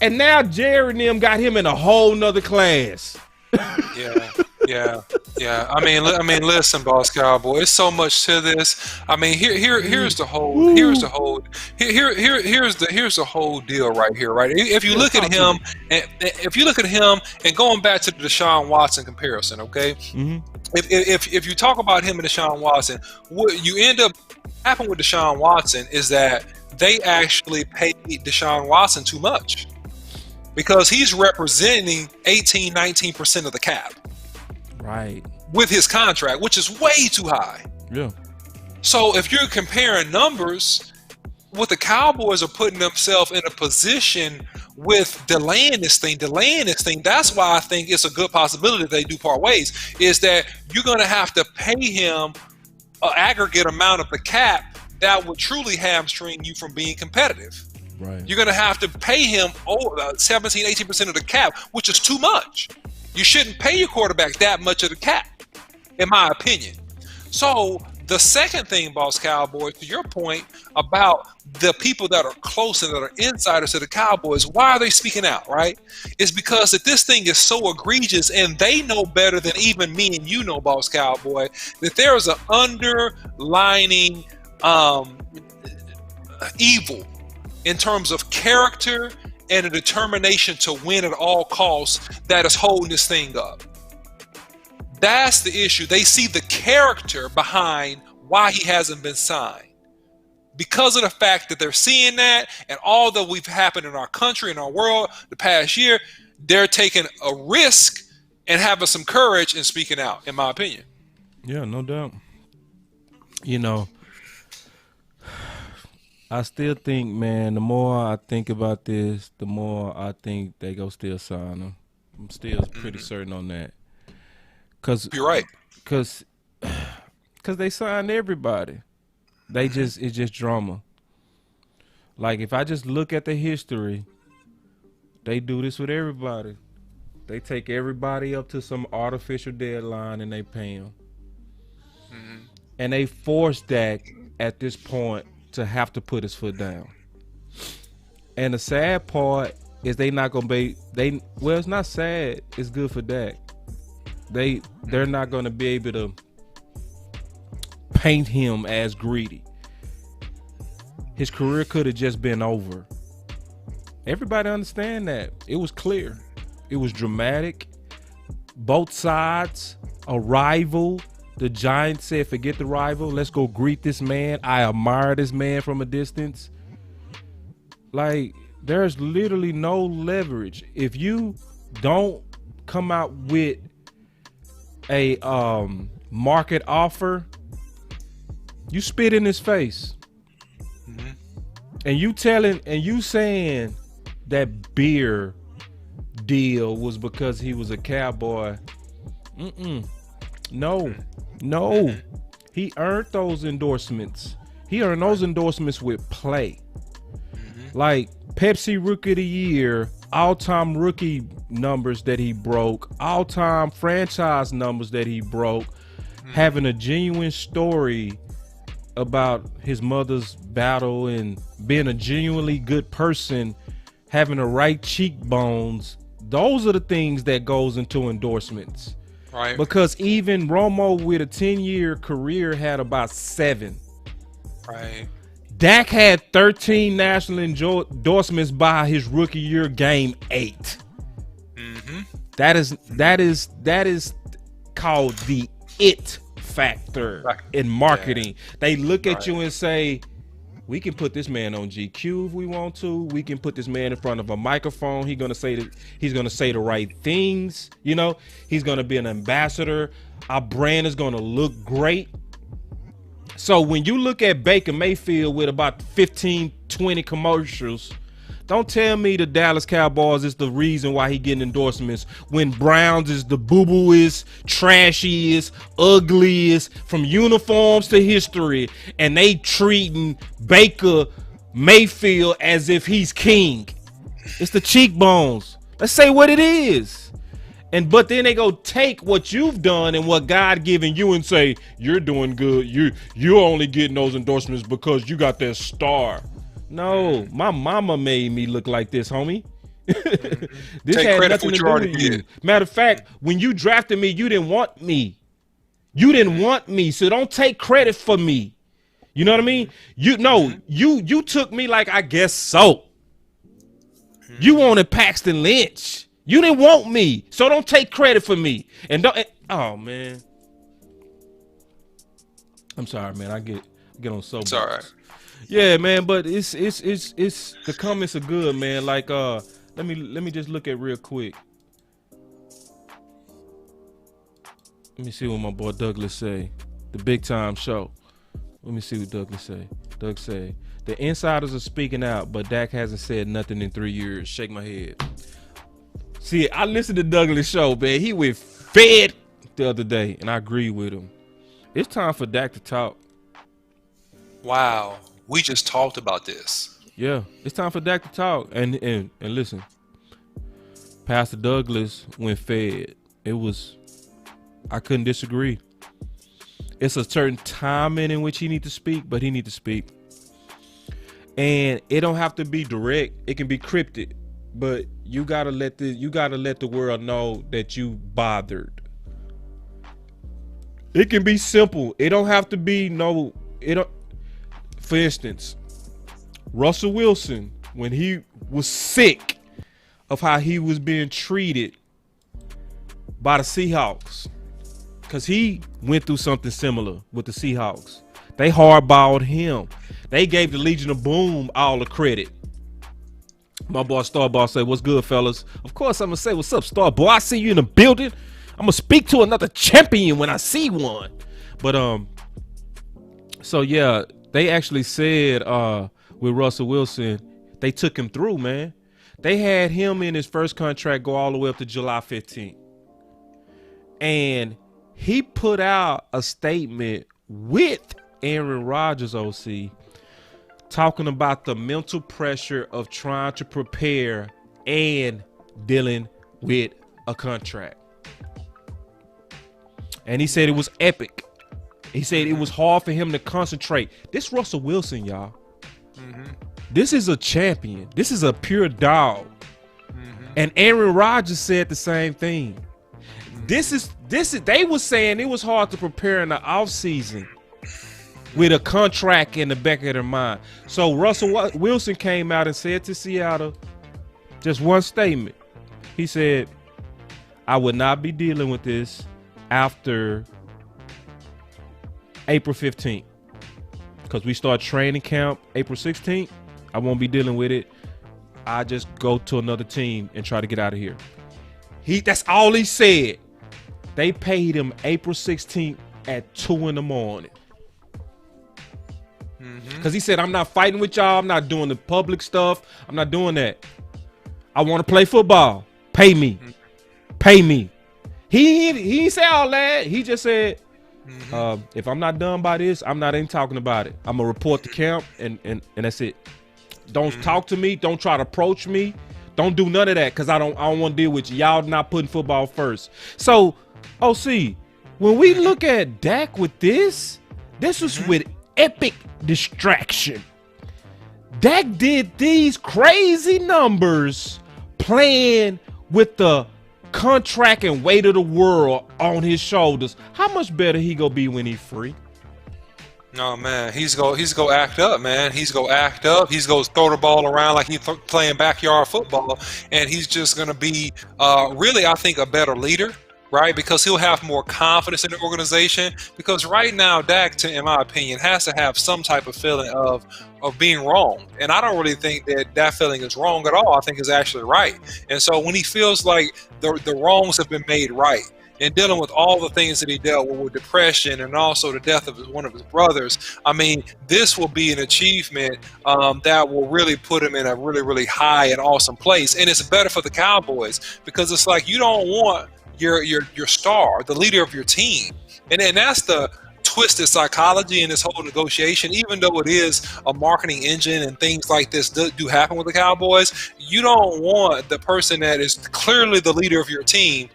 And now Jerry and them got him in a whole nother class. Yeah. I mean, listen, Boss Cowboy. It's so much to this. I mean, here's the whole deal right here, right? If you look at him, and going back to the Deshaun Watson comparison, okay? If you talk about him and Deshaun Watson, what you end up happening with Deshaun Watson is that they actually paid Deshaun Watson too much. Because he's representing 19% of the cap. Right. With his contract, which is way too high. Yeah. So if you're comparing numbers, what the Cowboys are putting themselves in a position with delaying this thing, that's why I think it's a good possibility that they do part ways, is that you're going to have to pay him an aggregate amount of the cap that would truly hamstring you from being competitive. Right. You're going to have to pay him 17, 18% of the cap, which is too much. You shouldn't pay your quarterback that much of the cap, in my opinion. So the second thing, Boss Cowboy, to your point about the people that are close and that are insiders to the Cowboys, why are they speaking out, right? It's because that this thing is so egregious, and they know better than even me and you know, Boss Cowboy, that there is an underlining evil in terms of character and a determination to win at all costs that is holding this thing up. That's the issue. They see the character behind why he hasn't been signed. Because of the fact that they're seeing that, and all that we've happened in our country, in our world the past year, they're taking a risk and having some courage and speaking out, in my opinion. Yeah, no doubt. I still think, man, the more I think about this, the more I think they go still sign him. I'm still pretty certain on that. Cause, You're right. cause, cause they signed everybody. They just it's just drama. Like if I just look at the history, they do this with everybody. They take everybody up to some artificial deadline and they pay them. And they force Dak at this point to have to put his foot down. And the sad part is they not gonna be well, it's not sad, it's good for Dak. They're not gonna be able to paint him as greedy. His career could have just been over. Everybody understand that. It was clear. It was dramatic. Both sides, a rival. The Giants said, forget the rival. Let's go greet this man. I admire this man from a distance. Like, there's literally no leverage. If you don't come out with a market offer, you spit in his face. And you saying that beer deal was because he was a Cowboy. No. He earned those endorsements. He earned those endorsements with play. Like Pepsi Rookie of the Year, all-time rookie numbers that he broke, all-time franchise numbers that he broke, having a genuine story about his mother's battle and being a genuinely good person, having the right cheekbones. Those are the things that goes into endorsements. Right. Because even Romo with a 10-year career had about 7. Right. Dak had 13 national endorsements by his rookie year, game 8. That is called the it factor in marketing. They look at you and say, we can put this man on GQ if we want to. We can put this man in front of a microphone. He's gonna say the right things. You know, he's gonna be an ambassador. Our brand is gonna look great. So when you look at Baker Mayfield with about 15, 20 commercials, don't tell me the Dallas Cowboys is the reason why he getting endorsements when Browns is the boo-booest, trashiest, ugliest, from uniforms to history, and they treating Baker Mayfield as if he's king. It's the cheekbones. Let's say what it is. But then they go take what you've done and what God given you and say, you're doing good. You're only getting those endorsements because you got that star. No, my mama made me look like this, homie. This Take had credit nothing for what to you do already with you. did. Matter of fact, when you drafted me, you didn't want me. You didn't want me, so don't take credit for me. You know what I mean? You took me like I guess so. You wanted Paxton Lynch. You didn't want me, so don't take credit for me. Oh man, I'm sorry, man. I get on soapbox. It's all right. Yeah, man, but it's the comments are good, man. Like let me just look at real quick. Let me see what my boy Douglas say. The Big Time Show. Let me see what Douglas say. Doug say the insiders are speaking out, but Dak hasn't said nothing in 3 years. Shake my head. See, I listened to Douglas' show, man. He went fed the other day, and I agree with him. It's time for Dak to talk. Wow. We just talked about this. Yeah, it's time for Dak to talk. And listen, Pastor Douglas went fed. I couldn't disagree. It's a certain timing in which he need to speak, but he need to speak. And it don't have to be direct. It can be cryptic, but you gotta let the world know that you bothered. It can be simple. It don't have to be For instance, Russell Wilson, when he was sick of how he was being treated by the Seahawks, because he went through something similar with the Seahawks. They hardballed him. They gave the Legion of Boom all the credit. My boy Starboy said, "What's good, fellas?" Of course, I'm gonna say, "What's up, Starboy? I see you in the building. I'm gonna speak to another champion when I see one." But so yeah, they actually said with Russell Wilson, they took him through, man. They had him in his first contract go all the way up to July 15th. And he put out a statement with Aaron Rodgers, OC, talking about the mental pressure of trying to prepare and dealing with a contract. And he said it was epic. He said it was hard for him to concentrate. This Russell Wilson, y'all. This is a champion. This is a pure dog. And Aaron Rodgers said the same thing. This is they were saying it was hard to prepare in the offseason with a contract in the back of their mind. So Russell Wilson came out and said to Seattle just one statement. He said, I would not be dealing with this after April 15th. Because we start training camp April 16th. I won't be dealing with it. I just go to another team and try to get out of here. That's all he said. They paid him April 16th at 2 a.m. Because he said, I'm not fighting with y'all. I'm not doing the public stuff. I'm not doing that. I want to play football. Pay me. Pay me. He didn't say all that. He just said, if I'm not done by this, I'm not even talking about it. I'm going to report to camp and that's it. Don't talk to me. Don't try to approach me. Don't do none of that because I don't want to deal with you. Y'all not putting football first. So, OC, when we look at Dak with this was with epic distraction. Dak did these crazy numbers playing with the contract and weight of the world on his shoulders. How much better he gonna be when he free? No, man, he's go act up, man. He's go act up. He's go throw the ball around like he's playing backyard football, and he's just gonna be really, I think, a better leader, right? Because he'll have more confidence in the organization. Because right now, Dak, in my opinion, has to have some type of feeling of being wrong, and I don't really think that feeling is wrong at all. I think it's actually right. And so when he feels like the wrongs have been made right, and dealing with all the things that he dealt with depression and also the death of one of his brothers, I mean, this will be an achievement that will really put him in a really, really high and awesome place. And it's better for the Cowboys because it's like you don't want your star, the leader of your team. And that's the twisted psychology in this whole negotiation. Even though it is a marketing engine and things like this do happen with the Cowboys, you don't want the person that is clearly the leader of your team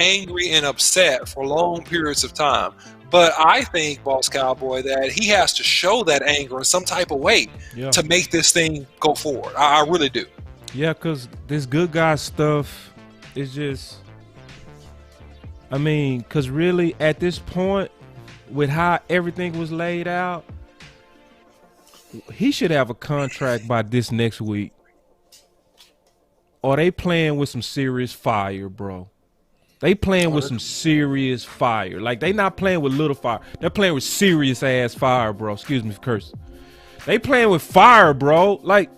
angry and upset for long periods of time. But I think, Boss Cowboy, that he has to show that anger in some type of way to make this thing go forward. I really do. Yeah, because this good guy stuff is just, I mean, because really at this point, with how everything was laid out, he should have a contract by this next week. Or they playing with some serious fire, bro. They playing with some serious fire. Like, they not playing with little fire. They're playing with serious ass fire, bro. Excuse me for cursing. They playing with fire, bro. Like,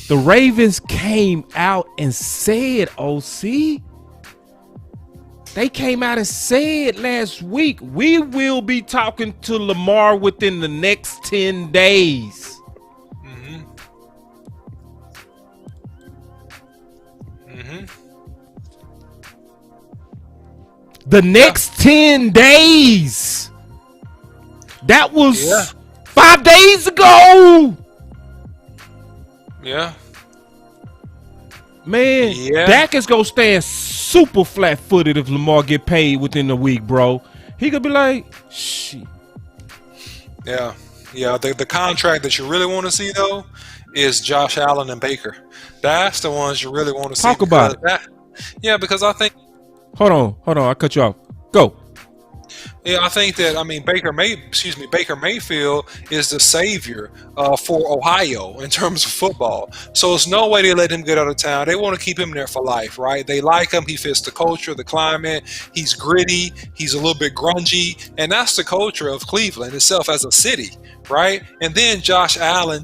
the Ravens came out and said, OC, they came out and said last week, we will be talking to Lamar within the next 10 days. The next 10 days. That was 5 days ago. Yeah. Man, Dak is going to stand super flat-footed if Lamar get paid within the week, bro. He could be like, shit. Yeah. Yeah, the contract that you really want to see, though, is Josh Allen and Baker. That's the ones you really want to see. Talk about it. Because I think... Hold on. I cut you off. Go. Yeah, I think that, Baker Mayfield is the savior for Ohio in terms of football. So there's no way they let him get out of town. They want to keep him there for life, right? They like him. He fits the culture, the climate. He's gritty. He's a little bit grungy. And that's the culture of Cleveland itself as a city, right? And then Josh Allen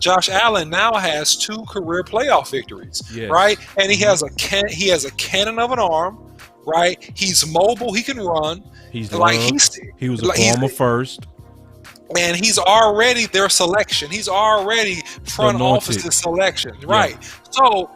now has 2 career playoff victories, right? And he has a cannon of an arm, right? He's mobile. He can run. He was a former first. And he's already their selection. He's already front Anointed. office's selection, right? So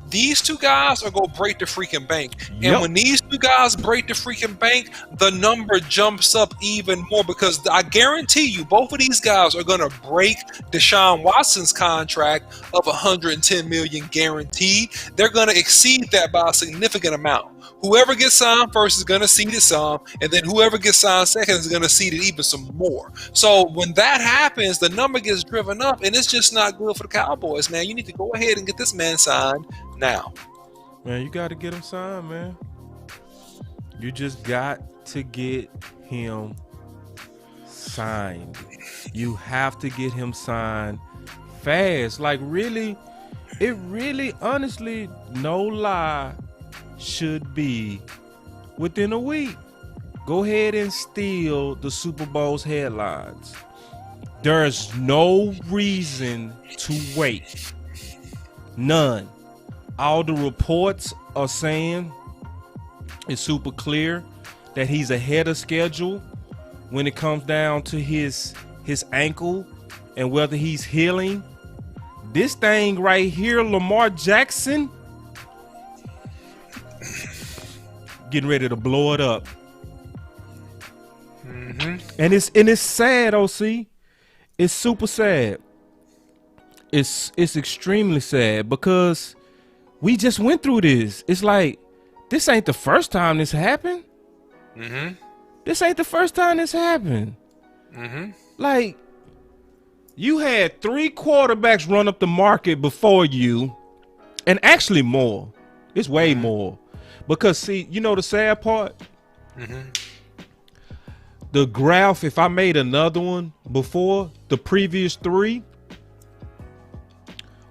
these two guys are going to break the freaking bank. Yep. And when these two guys break the freaking bank, the number jumps up even more, because I guarantee you both of these guys are going to break Deshaun Watson's contract of $110 million guaranteed. They're going to exceed that by a significant amount. Whoever gets signed first is going to seed it some, and then whoever gets signed second is going to seed it even some more. So when that happens, the number gets driven up, and it's just not good for the Cowboys, man. You need to go ahead and get this man signed now. Man, you got to get him signed, man. You just got to get him signed. You have to get him signed fast. Like, really, it really, honestly, no lie, should be within a week. Go ahead and steal the Super Bowl's headlines. There's no reason to wait. None. All the reports are saying it's super clear that he's ahead of schedule when it comes down to his ankle and whether he's healing. This thing right here, Lamar Jackson, getting ready to blow it up. And it's sad, OC. It's super sad. It's extremely sad because we just went through this. It's like, this ain't the first time this happened. This ain't the first time this happened. Like, you had 3 quarterbacks run up the market before you, and actually more. It's way more. Because, see, you know the sad part? The graph, if I made another one before, the previous 3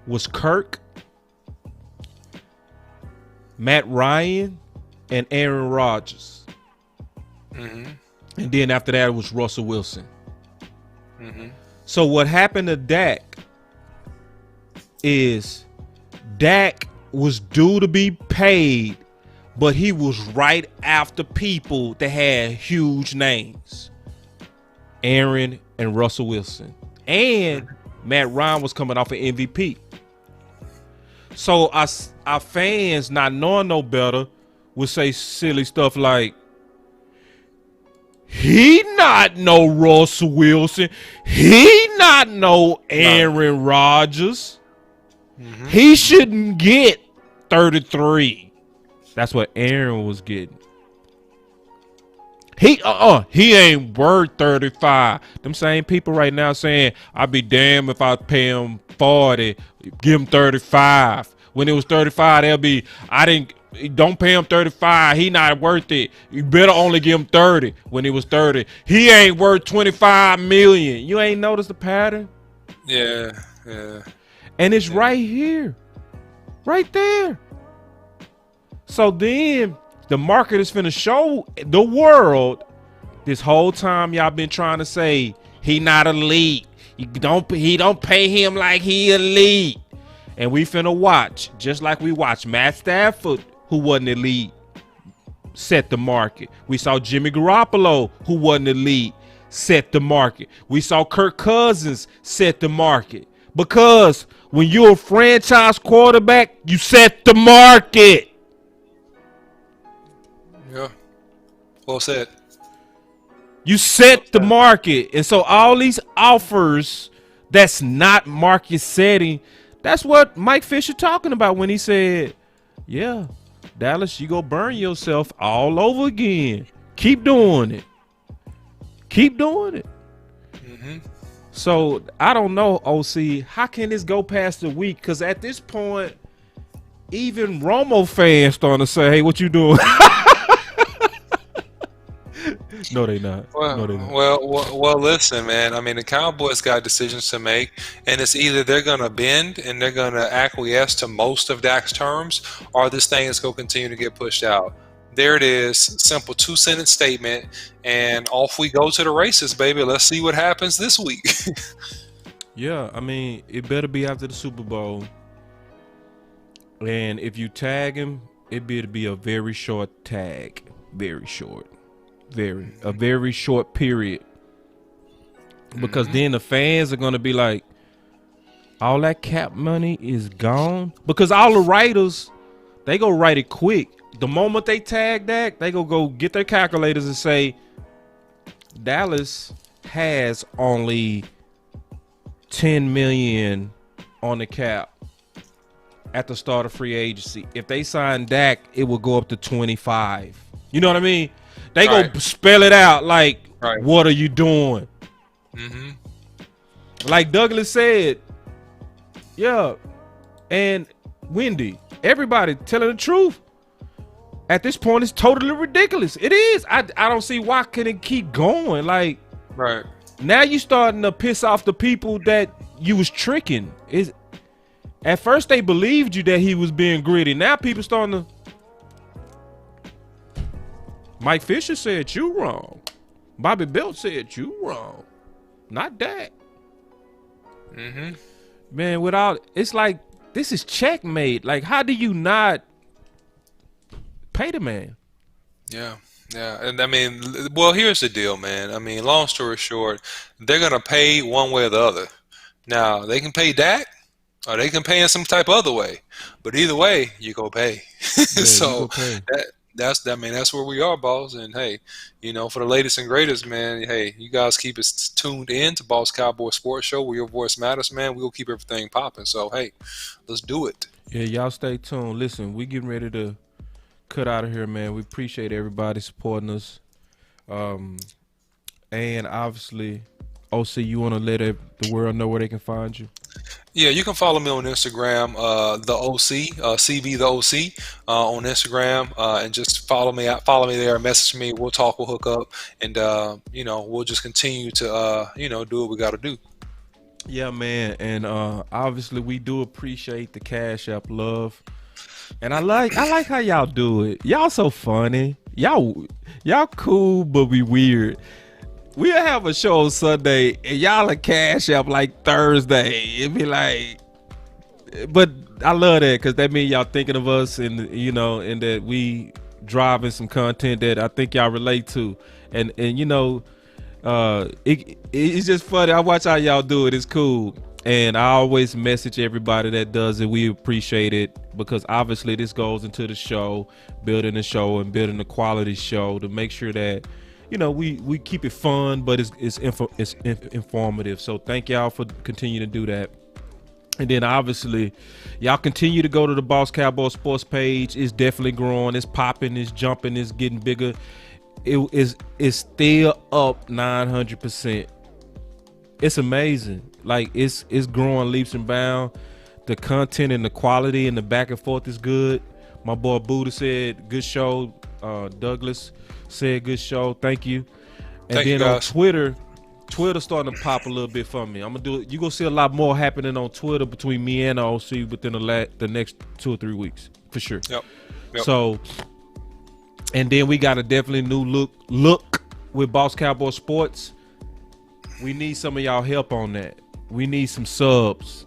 was Kirk, Matt Ryan, and Aaron Rodgers. And then after that, it was Russell Wilson. So what happened to Dak is Dak was due to be paid, but he was right after people that had huge names. Aaron and Russell Wilson. And Matt Ryan was coming off an MVP. So our fans, not knowing no better, would say silly stuff like, he not no Russell Wilson. He not no Aaron Rodgers. He shouldn't get 33. That's what Aaron was getting. He ain't worth 35. Them same people right now saying, I'd be damned if I pay him 40, give him 35. When it was 35, they'll be, don't pay him 35. He not worth it. You better only give him 30. When it was 30, he ain't worth 25 million. You ain't noticed the pattern? Yeah. And it's right here, right there. So then the market is finna show the world this whole time y'all been trying to say he not elite. He don't pay him like he elite. And we finna watch, just like we watched Matt Stafford, who wasn't elite, set the market. We saw Jimmy Garoppolo, who wasn't elite, set the market. We saw Kirk Cousins set the market. Because when you're a franchise quarterback, you set the market. Yeah. Well said. You set the market. And so all these offers that's not market setting, that's what Mike Fisher talking about when he said, yeah, Dallas, you go burn yourself all over again. Keep doing it. Keep doing it. So I don't know, OC, how can this go past a week? Because at this point, even Romo fans starting to say, hey, what you doing? No, they not. Well, no, they not. Well, listen, man. I mean, the Cowboys got decisions to make, and it's either they're going to bend and they're going to acquiesce to most of Dak's terms, or this thing is going to continue to get pushed out. There it is. Simple 2-sentence statement, and off we go to the races, baby. Let's see what happens this week. Yeah, I mean, it better be after the Super Bowl. And if you tag him, it better be a very short tag. Very short. A very short period. because then the fans are gonna be like, all that cap money is gone. Because all the writers, they go write it quick. The moment they tag that, they go get their calculators and say, Dallas has only 10 million on the cap at the start of free agency. If they sign Dak, it will go up to 25. You know what I mean? They go spell it out like, what are you doing? Like Douglas said, yeah, and Wendy, everybody telling the truth. At this point, it's totally ridiculous. It is. I don't see why can it keep going. Like, now you starting to piss off the people that you was tricking. At first they believed you that he was being gritty. Now people starting to. Mike Fisher said you wrong. Bobby Belt said you wrong. Not that. Man, it's like this is checkmate. Like, how do you not pay the man? Yeah. And I mean, well, here's the deal, man. I mean, long story short, they're going to pay one way or the other. Now, they can pay Dak or they can pay in some type of other way. But either way, you go pay. So that's where we are, boss. And hey, for the latest and greatest, man, hey, you guys keep us tuned in to Boss Cowboy Sports Show where your voice matters, man. We'll keep everything popping. So hey, let's do it. Yeah, y'all stay tuned. Listen, we getting ready to cut out of here, man. We appreciate everybody supporting us. And obviously, OC, you want to let the world know where they can find you? Yeah, you can follow me on Instagram, the OC, CV the OC, on Instagram, and just follow me there, message me. We'll talk, we'll hook up, and we'll just continue to do what we got to do. Yeah, man, and obviously we do appreciate the Cash App love, and I like how y'all do it. Y'all so funny. Y'all cool, but we weird. We'll have a show Sunday, and y'all a Cash App like Thursday. It'd be like, but I love that because that means y'all thinking of us, and and that we driving some content that I think y'all relate to, and it's just funny. I watch how y'all do it. It's cool, and I always message everybody that does it. We appreciate it because obviously this goes into the show, building the show and building the quality show to make sure that. We keep it fun, but it's informative. So thank y'all for continuing to do that. And then obviously, y'all continue to go to the Boss Cowboy Sports page. It's definitely growing. It's popping. It's jumping. It's getting bigger. It's still up 900%. It's amazing. Like it's growing leaps and bounds. The content and the quality and the back and forth is good. My boy Buddha said good show. Douglas said good show. Thank you. And Thank then you on guys. Twitter's starting to pop a little bit for me. I'm gonna do it. You're gonna see a lot more happening on Twitter between me and the OC within the next 2 or 3 weeks for sure. Yep. So, and then we got a definitely new look with Boss Cowboy Sports. We need some of y'all help on that. We need some subs.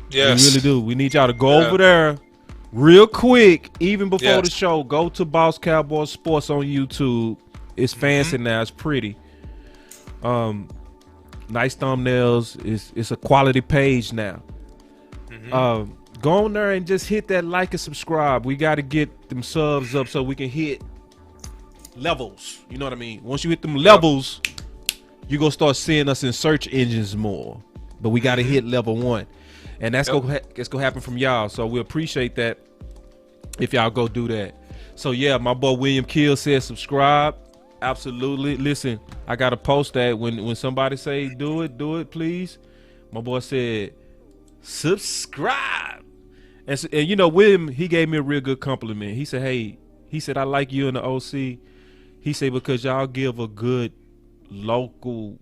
Yes. We really do. We need y'all to go over there real quick, even before the show. Go to Boss Cowboy Sports on YouTube. It's fancy now. It's pretty. Nice thumbnails. It's a quality page now. Go on there and just hit that like and subscribe. We got to get them subs up so we can hit levels. You know what I mean? Once you hit them levels, you're going to start seeing us in search engines more. But we got to hit level 1. And that's gonna happen from y'all. So we appreciate that if y'all go do that. So yeah, my boy William Kill said subscribe. Absolutely. Listen, I gotta post that when somebody say do it, please. My boy said subscribe. And William, he gave me a real good compliment. He said, hey, I like you and the OC. He said because y'all give a good local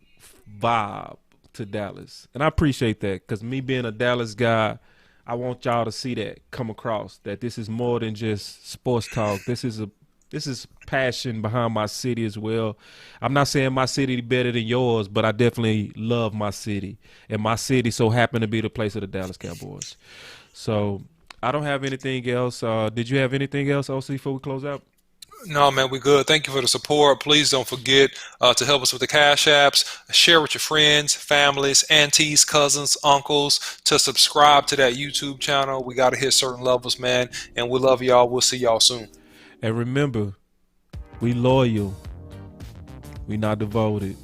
vibe to Dallas, and I appreciate that because me being a Dallas guy, I want y'all to see that come across that this is more than just sports talk. This is passion behind my city as well. I'm not saying my city better than yours, but I definitely love my city, and my city so happened to be the place of the Dallas Cowboys. So I don't have anything else. Did you have anything else, OC, before we close out? No, man, we good. Thank you for the support. Please don't forget to help us with the cash apps. Share with your friends, families, aunties, cousins, uncles to subscribe to that YouTube channel. We got to hit certain levels, man. And we love y'all. We'll see y'all soon. And remember, we loyal. We not devoted.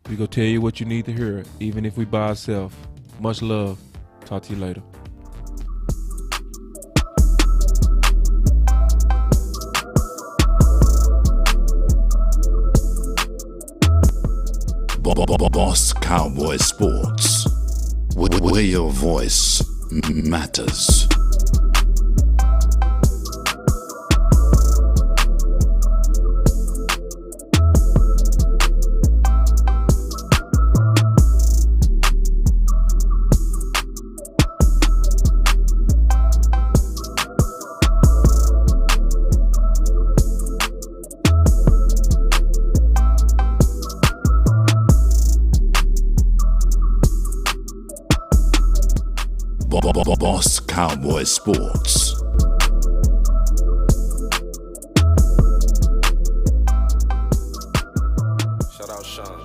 We gonna tell you what you need to hear, even if we by ourselves. Much love. Talk to you later. Boss Cowboy Sports, where your voice matters. Boss Cowboy Sports. Shout out Sean.